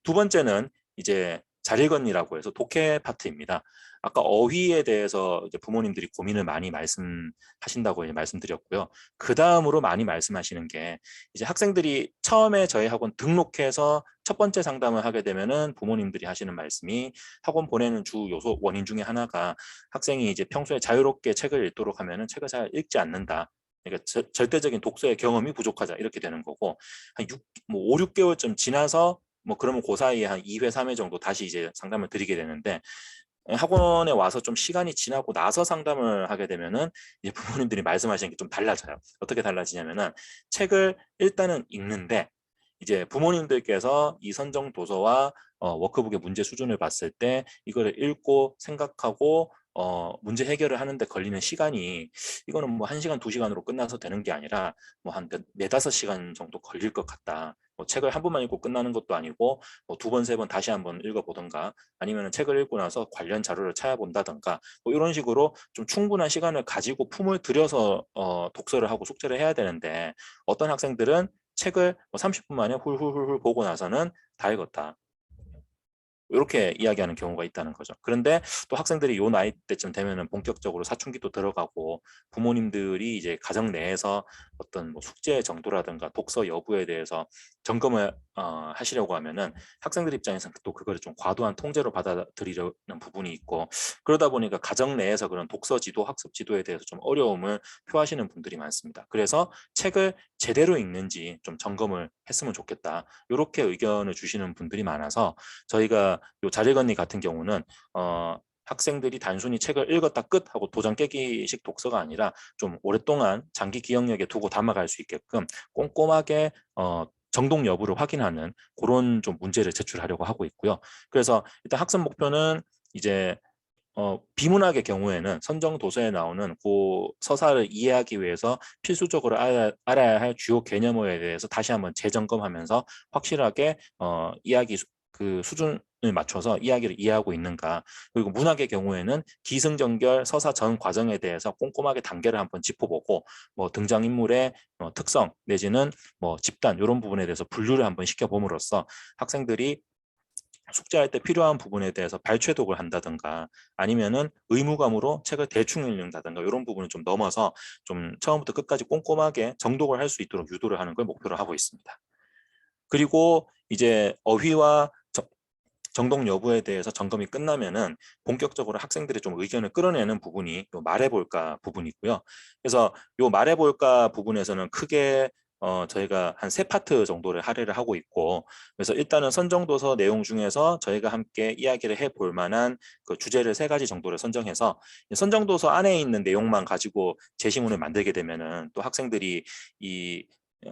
두 번째는 이제 잘 읽었니라고 해서 독해 파트입니다. 아까 어휘에 대해서 이제 부모님들이 고민을 많이 말씀하신다고 이제 말씀드렸고요. 그 다음으로 많이 말씀하시는 게, 이제 학생들이 처음에 저희 학원 등록해서 첫 번째 상담을 하게 되면은 부모님들이 하시는 말씀이, 학원 보내는 주 요소 원인 중에 하나가 학생이 이제 평소에 자유롭게 책을 읽도록 하면은 책을 잘 읽지 않는다. 그러니까 절대적인 독서의 경험이 부족하자, 이렇게 되는 거고, 한 5, 6개월쯤 지나서 뭐 그러면 그 사이에 한 2회, 3회 정도 다시 이제 상담을 드리게 되는데, 학원에 와서 좀 시간이 지나고 나서 상담을 하게 되면은 이제 부모님들이 말씀하시는 게 좀 달라져요. 어떻게 달라지냐면은, 책을 일단은 읽는데 이제 부모님들께서 이 선정 도서와 워크북의 문제 수준을 봤을 때 이거를 읽고 생각하고 문제 해결을 하는데 걸리는 시간이, 이거는 뭐 1시간, 2시간으로 끝나서 되는 게 아니라 뭐 한 4-5시간 정도 걸릴 것 같다. 뭐 책을 한 번만 읽고 끝나는 것도 아니고 뭐 2번, 3번 다시 한번 읽어보던가, 아니면 책을 읽고 나서 관련 자료를 찾아본다던가, 뭐 이런 식으로 좀 충분한 시간을 가지고 품을 들여서 독서를 하고 숙제를 해야 되는데, 어떤 학생들은 책을 뭐 30분 만에 훌훌훌훌 보고 나서는 다 읽었다, 이렇게 이야기하는 경우가 있다는 거죠. 그런데 또 학생들이 요 나이 때쯤 되면은 본격적으로 사춘기도 들어가고, 부모님들이 이제 가정 내에서 어떤 뭐 숙제 정도라든가 독서 여부에 대해서 점검을 하시려고 하면은 학생들 입장에서는 또 그거를 좀 과도한 통제로 받아들이려는 부분이 있고, 그러다 보니까 가정 내에서 그런 독서 지도, 학습 지도에 대해서 좀 어려움을 표하시는 분들이 많습니다. 그래서 책을 제대로 읽는지 좀 점검을 했으면 좋겠다, 이렇게 의견을 주시는 분들이 많아서, 저희가 요 자리건니 같은 경우는 학생들이 단순히 책을 읽었다 끝 하고 도장 깨기식 독서가 아니라 좀 오랫동안 장기 기억력에 두고 담아갈 수 있게끔 꼼꼼하게 정독 여부를 확인하는 그런 좀 문제를 제출하려고 하고 있고요. 그래서 일단 학습 목표는 이제 비문학의 경우에는 선정 도서에 나오는 그 서사를 이해하기 위해서 필수적으로 알아야 할 주요 개념어에 대해서 다시 한번 재점검하면서 확실하게 이야기 그 수준을 맞춰서 이야기를 이해하고 있는가. 그리고 문학의 경우에는 기승전결 서사 전 과정에 대해서 꼼꼼하게 단계를 한번 짚어보고, 뭐 등장인물의 특성 내지는 뭐 집단, 이런 부분에 대해서 분류를 한번 시켜봄으로써 학생들이 숙제할 때 필요한 부분에 대해서 발췌독을 한다든가, 아니면은 의무감으로 책을 대충 읽는다든가, 이런 부분을 좀 넘어서 좀 처음부터 끝까지 꼼꼼하게 정독을 할 수 있도록 유도를 하는 걸 목표로 하고 있습니다. 그리고 이제 어휘와 정독 여부에 대해서 점검이 끝나면은 본격적으로 학생들이 좀 의견을 끌어내는 부분이 요 말해볼까 부분이고요. 그래서 요 말해볼까 부분에서는 크게 저희가 한 3파트 정도를 할애를 하고 있고, 그래서 일단은 선정도서 내용 중에서 저희가 함께 이야기를 해볼 만한 그 주제를 3가지 정도를 선정해서, 선정도서 안에 있는 내용만 가지고 제시문을 만들게 되면은 또 학생들이 이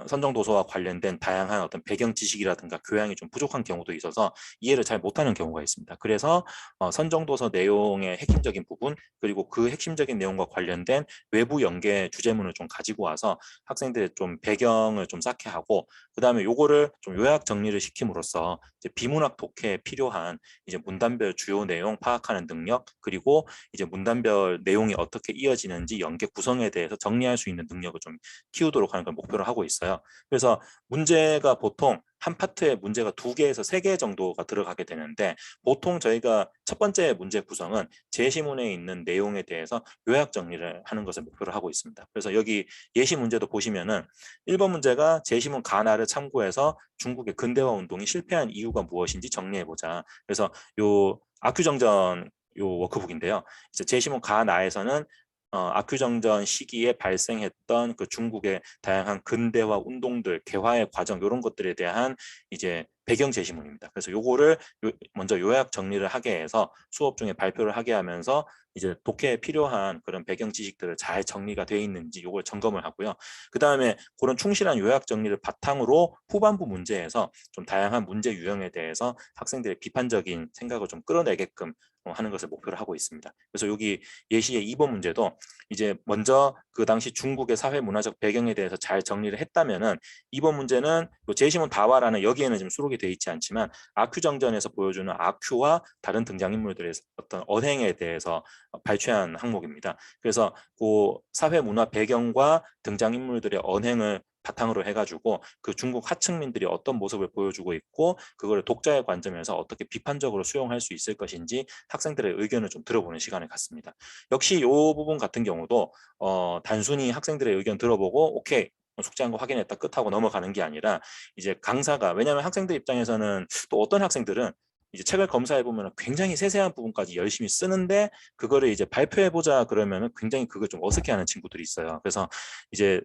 선정도서와 관련된 다양한 어떤 배경 지식이라든가 교양이 좀 부족한 경우도 있어서 이해를 잘 못하는 경우가 있습니다. 그래서 선정도서 내용의 핵심적인 부분, 그리고 그 핵심적인 내용과 관련된 외부 연계 주제문을 좀 가지고 와서 학생들의 좀 배경을 좀 쌓게 하고, 그 다음에 요거를 좀 요약 정리를 시킴으로써 이제 비문학 독해에 필요한 이제 문단별 주요 내용 파악하는 능력, 그리고 이제 문단별 내용이 어떻게 이어지는지 연계 구성에 대해서 정리할 수 있는 능력을 좀 키우도록 하는 걸 목표로 하고 있어요. 그래서 문제가 보통 한 파트에 문제가 2개에서 3개 정도가 들어가게 되는데, 보통 저희가 첫 번째 문제 구성은 제시문에 있는 내용에 대해서 요약 정리를 하는 것을 목표로 하고 있습니다. 그래서 여기 예시 문제도 보시면은 1번 문제가 제시문 가나를 참고해서 중국의 근대화 운동이 실패한 이유가 무엇인지 정리해보자. 그래서 요 아큐정전 요 워크북인데요. 이제 제시문 가나에서는 아큐정전 시기에 발생했던 그 중국의 다양한 근대화 운동들, 개화의 과정, 이런 것들에 대한 이제 배경 제시문입니다. 그래서 요거를 먼저 요약 정리를 하게 해서 수업 중에 발표를 하게 하면서 이제 독해에 필요한 그런 배경 지식들을 잘 정리가 되어 있는지 요걸 점검을 하고요. 그 다음에 그런 충실한 요약 정리를 바탕으로 후반부 문제에서 좀 다양한 문제 유형에 대해서 학생들의 비판적인 생각을 좀 끌어내게끔 하는 것을 목표로 하고 있습니다. 그래서 여기 예시의 2번 문제도 이제 먼저 그 당시 중국의 사회 문화적 배경에 대해서 잘 정리를 했다면은 2번 문제는 제시문 다와라는 여기에는 지금 수록이 되어 있지 않지만 아큐 정전에서 보여주는 아큐와 다른 등장인물들의 어떤 언행에 대해서 발췌한 항목입니다. 그래서 그 사회 문화 배경과 등장인물들의 언행을 바탕으로 해가지고 그 중국 하층민들이 어떤 모습을 보여주고 있고 그걸 독자의 관점에서 어떻게 비판적으로 수용할 수 있을 것인지 학생들의 의견을 좀 들어보는 시간을 갖습니다. 역시 이 부분 같은 경우도 단순히 학생들의 의견 들어보고 오케이 숙제한 거 확인했다 끝하고 넘어가는 게 아니라 이제 강사가 왜냐하면 학생들 입장에서는 또 어떤 학생들은 이제 책을 검사해 보면 굉장히 세세한 부분까지 열심히 쓰는데 그거를 이제 발표해 보자 그러면은 굉장히 그걸 좀 어색해하는 친구들이 있어요. 그래서 이제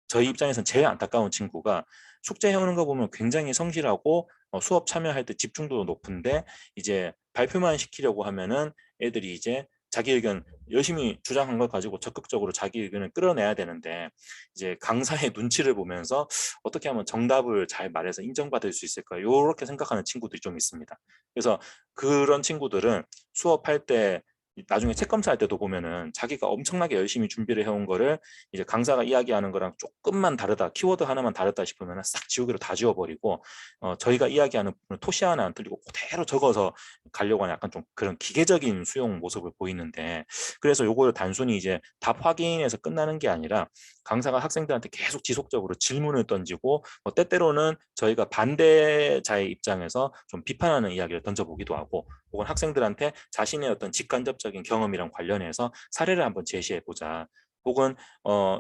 저희 입장에서는 제일 안타까운 친구가 숙제해 오는 거 보면 굉장히 성실하고 수업 참여할 때 집중도도 높은데 이제 발표만 시키려고 하면은 애들이 이제 자기 의견 열심히 주장한 걸 가지고 적극적으로 자기 의견을 끌어내야 되는데 이제 강사의 눈치를 보면서 어떻게 하면 정답을 잘 말해서 인정받을 수 있을까 이렇게 생각하는 친구들이 좀 있습니다. 그래서 그런 친구들은 수업할 때 나중에 책 검사할 때도 보면은 자기가 엄청나게 열심히 준비를 해온 거를 이제 강사가 이야기하는 거랑 조금만 다르다 키워드 하나만 다르다 싶으면 싹 지우개로 다 지워버리고 저희가 이야기하는 부분을 토시 하나 안 틀리고 그대로 적어서 가려고 하는 약간 좀 그런 기계적인 수용 모습을 보이는데 그래서 요걸 단순히 이제 답 확인해서 끝나는 게 아니라 강사가 학생들한테 계속 지속적으로 질문을 던지고 때때로는 저희가 반대자의 입장에서 좀 비판하는 이야기를 던져보기도 하고 혹은 학생들한테 자신의 어떤 직간접적인 경험이랑 관련해서 사례를 한번 제시해보자 혹은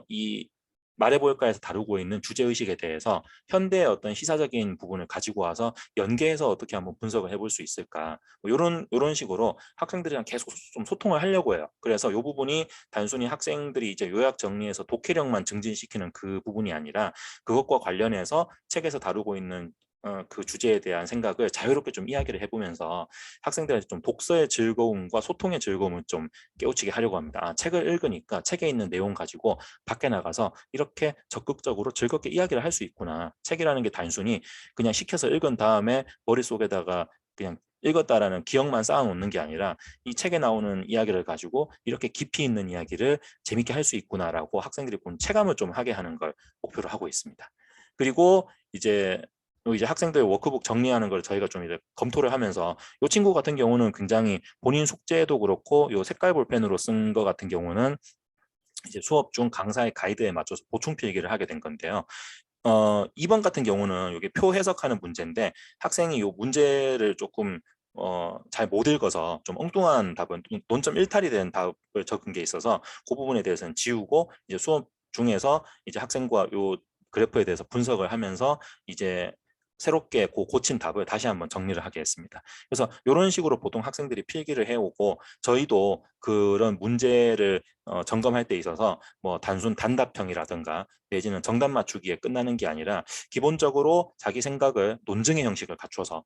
이 말해볼까에서 다루고 있는 주제의식에 대해서 현대의 어떤 시사적인 부분을 가지고 와서 연계해서 어떻게 한번 분석을 해볼 수 있을까 이런 식으로 학생들이랑 계속 좀 소통을 하려고 해요. 그래서 이 부분이 단순히 학생들이 이제 요약 정리해서 독해력만 증진시키는 그 부분이 아니라 그것과 관련해서 책에서 다루고 있는 그 주제에 대한 생각을 자유롭게 좀 이야기를 해보면서 학생들한테 좀 독서의 즐거움과 소통의 즐거움을 좀 깨우치게 하려고 합니다. 아, 책을 읽으니까 책에 있는 내용 가지고 밖에 나가서 이렇게 적극적으로 즐겁게 이야기를 할 수 있구나. 책이라는 게 단순히 그냥 시켜서 읽은 다음에 머릿속에다가 그냥 읽었다라는 기억만 쌓아놓는 게 아니라 이 책에 나오는 이야기를 가지고 이렇게 깊이 있는 이야기를 재밌게 할 수 있구나라고 학생들이 본 체감을 좀 하게 하는 걸 목표로 하고 있습니다. 그리고 이제 학생들 워크북 정리하는 걸 저희가 좀 이제 검토를 하면서 이 친구 같은 경우는 굉장히 본인 숙제도 그렇고 요 색깔 볼펜으로 쓴 거 같은 경우는 이제 수업 중 강사의 가이드에 맞춰서 보충 필기를 하게 된 건데요. 2번 같은 경우는 이게 표 해석하는 문제인데 학생이 이 문제를 조금 잘 못 읽어서 좀 엉뚱한 답은 논점 일탈이 된 답을 적은 게 있어서 그 부분에 대해서는 지우고 이제 수업 중에서 이제 학생과 요 그래프에 대해서 분석을 하면서 이제 새롭게 고친 답을 다시 한번 정리를 하게 했습니다. 그래서 이런 식으로 보통 학생들이 필기를 해오고 저희도 그런 문제를 점검할 때 있어서 뭐 단순 단답형이라든가 내지는 정답 맞추기에 끝나는 게 아니라 기본적으로 자기 생각을 논증의 형식을 갖춰서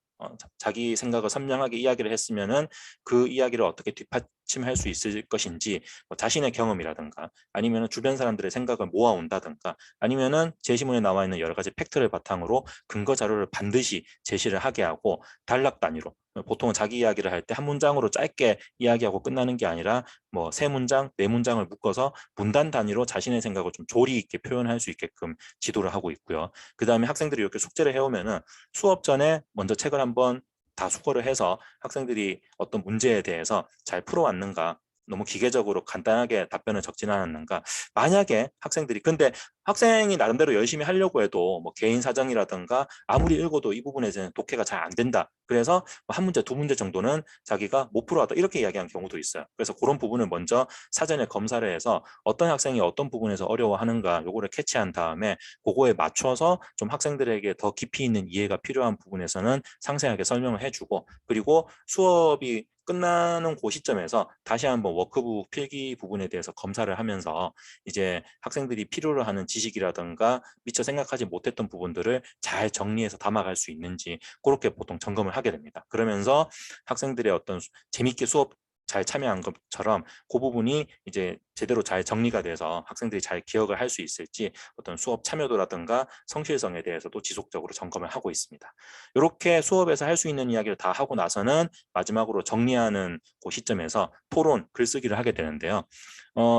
자기 생각을 선명하게 이야기를 했으면은 그 이야기를 어떻게 뒷받침할 수 있을 것인지 뭐 자신의 경험이라든가 아니면 주변 사람들의 생각을 모아온다든가 아니면은 제시문에 나와 있는 여러 가지 팩트를 바탕으로 근거 자료를 반드시 제시를 하게 하고 단락 단위로 보통은 자기 이야기를 할 때 한 문장으로 짧게 이야기하고 끝나는 게 아니라 뭐 세 문장, 네 문장을 묶어서 문단 단위로 자신의 생각을 좀 조리 있게 표현할 수 있게끔 지도를 하고 있고요. 그 다음에 학생들이 이렇게 숙제를 해오면은 수업 전에 먼저 책을 한번 다 수거를 해서 학생들이 어떤 문제에 대해서 잘 풀어왔는가 너무 기계적으로 간단하게 답변을 적진 않았는가 만약에 학생들이 근데 학생이 나름대로 열심히 하려고 해도 뭐 개인 사정이라든가 아무리 읽어도 이 부분에서는 독해가 잘 안 된다 그래서 한 문제 두 문제 정도는 자기가 못 풀어왔다 이렇게 이야기하는 경우도 있어요. 그래서 그런 부분을 먼저 사전에 검사를 해서 어떤 학생이 어떤 부분에서 어려워하는가 요거를 캐치한 다음에 그거에 맞춰서 좀 학생들에게 더 깊이 있는 이해가 필요한 부분에서는 상세하게 설명을 해주고 그리고 수업이 끝나는 그 시점에서 다시 한번 워크북 필기 부분에 대해서 검사를 하면서 이제 학생들이 필요로 하는 지식이라든가 미처 생각하지 못했던 부분들을 잘 정리해서 담아갈 수 있는지 그렇게 보통 점검을 하게 됩니다. 그러면서 학생들의 어떤 재밌게 수업 잘 참여한 것처럼 그 부분이 이제 제대로 잘 정리가 돼서 학생들이 잘 기억을 할 수 있을지 어떤 수업 참여도라든가 성실성에 대해서도 지속적으로 점검을 하고 있습니다. 이렇게 수업에서 할 수 있는 이야기를 다 하고 나서는 마지막으로 정리하는 그 시점에서 토론, 글쓰기를 하게 되는데요.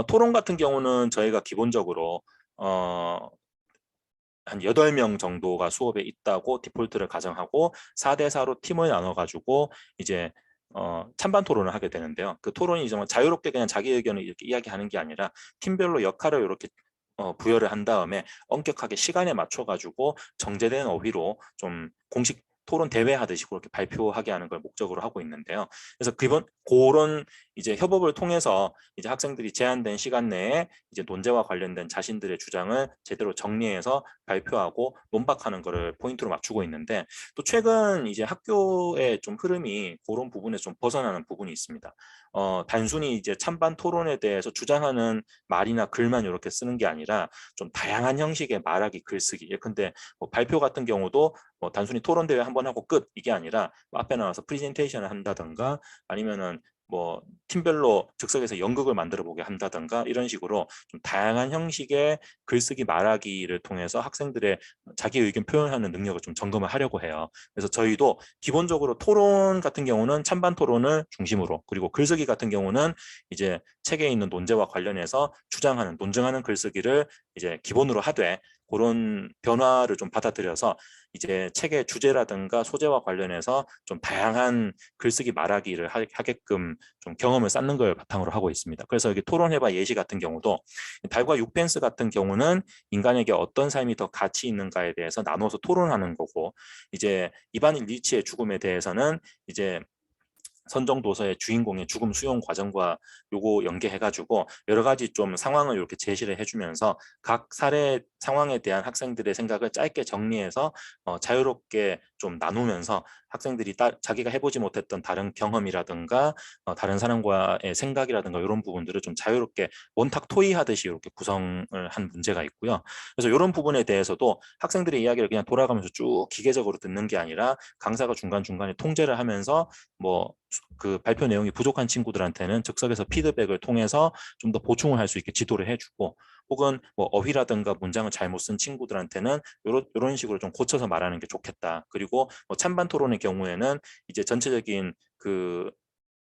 토론 같은 경우는 저희가 기본적으로 한 8명 정도가 수업에 있다고 디폴트를 가정하고 4대4로 팀을 나눠가지고 이제 찬반 토론을 하게 되는데요. 그 토론이 정말 자유롭게 그냥 자기 의견을 이렇게 이야기하는 게 아니라 팀별로 역할을 이렇게 부여를 한 다음에 엄격하게 시간에 맞춰가지고 정제된 어휘로 좀 공식 토론 대회 하듯이 그렇게 발표하게 하는 걸 목적으로 하고 있는데요. 그래서 그런 이제 협업을 통해서 이제 학생들이 제한된 시간 내에 이제 논제와 관련된 자신들의 주장을 제대로 정리해서 발표하고 논박하는 거를 포인트로 맞추고 있는데 또 최근 이제 학교의 좀 흐름이 그런 부분에서 좀 벗어나는 부분이 있습니다. 단순히 이제 찬반 토론에 대해서 주장하는 말이나 글만 이렇게 쓰는 게 아니라 좀 다양한 형식의 말하기, 글쓰기. 예컨대 뭐 발표 같은 경우도 뭐 단순히 토론 대회 한번 하고 끝 이게 아니라 뭐 앞에 나와서 프레젠테이션을 한다든가 아니면은 뭐 팀별로 즉석에서 연극을 만들어 보게 한다든가 이런 식으로 좀 다양한 형식의 글쓰기 말하기를 통해서 학생들의 자기 의견 표현하는 능력을 좀 점검을 하려고 해요. 그래서 저희도 기본적으로 토론 같은 경우는 찬반 토론을 중심으로 그리고 글쓰기 같은 경우는 이제 책에 있는 논제와 관련해서 주장하는 논증하는 글쓰기를 이제 기본으로 하되 그런 변화를 좀 받아들여서 이제 책의 주제라든가 소재와 관련해서 좀 다양한 글쓰기 말하기를 하게끔 좀 경험을 쌓는 걸 바탕으로 하고 있습니다. 그래서 여기 토론해봐 예시 같은 경우도 달과 육펜스 같은 경우는 인간에게 어떤 삶이 더 가치 있는가에 대해서 나눠서 토론하는 거고 이제 이반 일리치의 죽음에 대해서는 이제 선정도서의 주인공의 죽음 수용 과정과 요거 연계해가지고 여러 가지 좀 상황을 이렇게 제시를 해주면서 각 사례 상황에 대한 학생들의 생각을 짧게 정리해서 자유롭게 좀 나누면서 학생들이 자기가 해보지 못했던 다른 경험이라든가 다른 사람과의 생각이라든가 이런 부분들을 좀 자유롭게 원탁 토의하듯이 이렇게 구성을 한 문제가 있고요. 그래서 이런 부분에 대해서도 학생들의 이야기를 그냥 돌아가면서 쭉 기계적으로 듣는 게 아니라 강사가 중간중간에 통제를 하면서 뭐 그 발표 내용이 부족한 친구들한테는 즉석에서 피드백을 통해서 좀 더 보충을 할 수 있게 지도를 해주고 혹은 뭐 어휘라든가 문장을 잘못 쓴 친구들한테는 이런 식으로 좀 고쳐서 말하는 게 좋겠다. 그리고 뭐 찬반 토론의 경우에는 이제 전체적인 그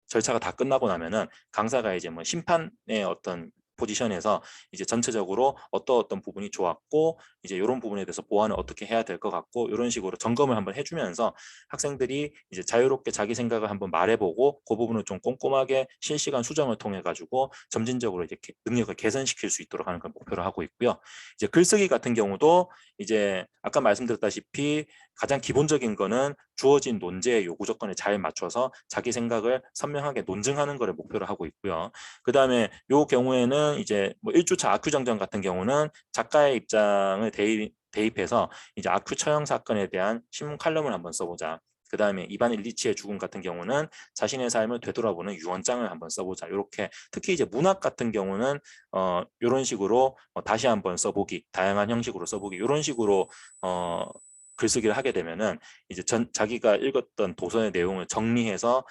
절차가 다 끝나고 나면은 강사가 이제 뭐 심판의 어떤 포지션에서 이제 전체적으로 어떤 부분이 좋았고 이제 이런 부분에 대해서 보완을 어떻게 해야 될 것 같고 이런 식으로 점검을 한번 해주면서 학생들이 이제 자유롭게 자기 생각을 한번 말해보고 그 부분을 좀 꼼꼼하게 실시간 수정을 통해 가지고 점진적으로 이제 능력을 개선시킬 수 있도록 하는 걸 목표로 하고 있고요. 이제 글쓰기 같은 경우도 이제 아까 말씀드렸다시피 가장 기본적인 거는 주어진 논제의 요구 조건에 잘 맞춰서 자기 생각을 선명하게 논증하는 것을 목표로 하고 있고요. 그 다음에 요 경우에는 이제 뭐 1주차 아큐정전 같은 경우는 작가의 입장을 대입해서 이제 아큐 처형 사건에 대한 신문 칼럼을 한번 써보자. 그 다음에 이반 일리치의 죽음 같은 경우는 자신의 삶을 되돌아보는 유언장을 한번 써보자. 이렇게 특히 이제 문학 같은 경우는 이런 식으로 다시 한번 써보기, 다양한 형식으로 써보기 이런 식으로 글쓰기를 하게 되면은 이제 자기가 읽었던 도서의 내용을 정리해서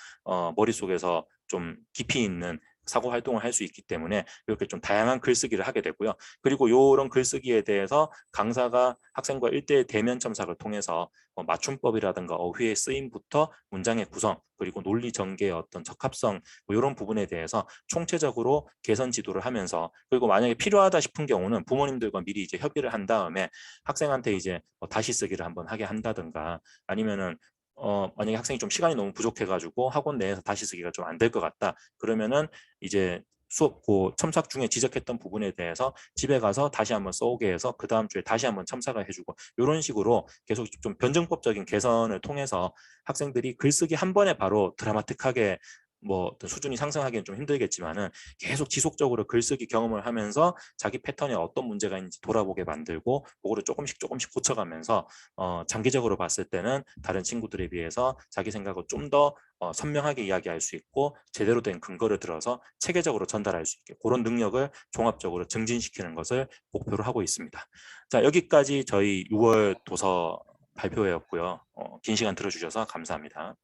머릿속에서 좀 깊이 있는 사고 활동을 할 수 있기 때문에 이렇게 좀 다양한 글쓰기를 하게 되고요. 그리고 이런 글쓰기에 대해서 강사가 학생과 1대1 대면 첨삭을 통해서 맞춤법이라든가 어휘의 쓰임부터 문장의 구성 그리고 논리 전개의 어떤 적합성 뭐 이런 부분에 대해서 총체적으로 개선 지도를 하면서 그리고 만약에 필요하다 싶은 경우는 부모님들과 미리 이제 협의를 한 다음에 학생한테 이제 다시 쓰기를 한번 하게 한다든가 아니면은 만약에 학생이 좀 시간이 너무 부족해가지고 학원 내에서 다시 쓰기가 좀 안 될 것 같다. 그러면은 이제 수업 첨삭 중에 지적했던 부분에 대해서 집에 가서 다시 한번 써오게 해서 그 다음 주에 다시 한번 첨삭을 해주고 이런 식으로 계속 좀 변증법적인 개선을 통해서 학생들이 글쓰기 한 번에 바로 드라마틱하게 뭐 어떤 수준이 상승하기는 좀 힘들겠지만은 계속 지속적으로 글쓰기 경험을 하면서 자기 패턴에 어떤 문제가 있는지 돌아보게 만들고 그거를 조금씩 고쳐가면서 장기적으로 봤을 때는 다른 친구들에 비해서 자기 생각을 좀 더 선명하게 이야기할 수 있고 제대로 된 근거를 들어서 체계적으로 전달할 수 있게 그런 능력을 종합적으로 증진시키는 것을 목표로 하고 있습니다. 자, 여기까지 저희 6월 도서 발표회였고요. 긴 시간 들어주셔서 감사합니다.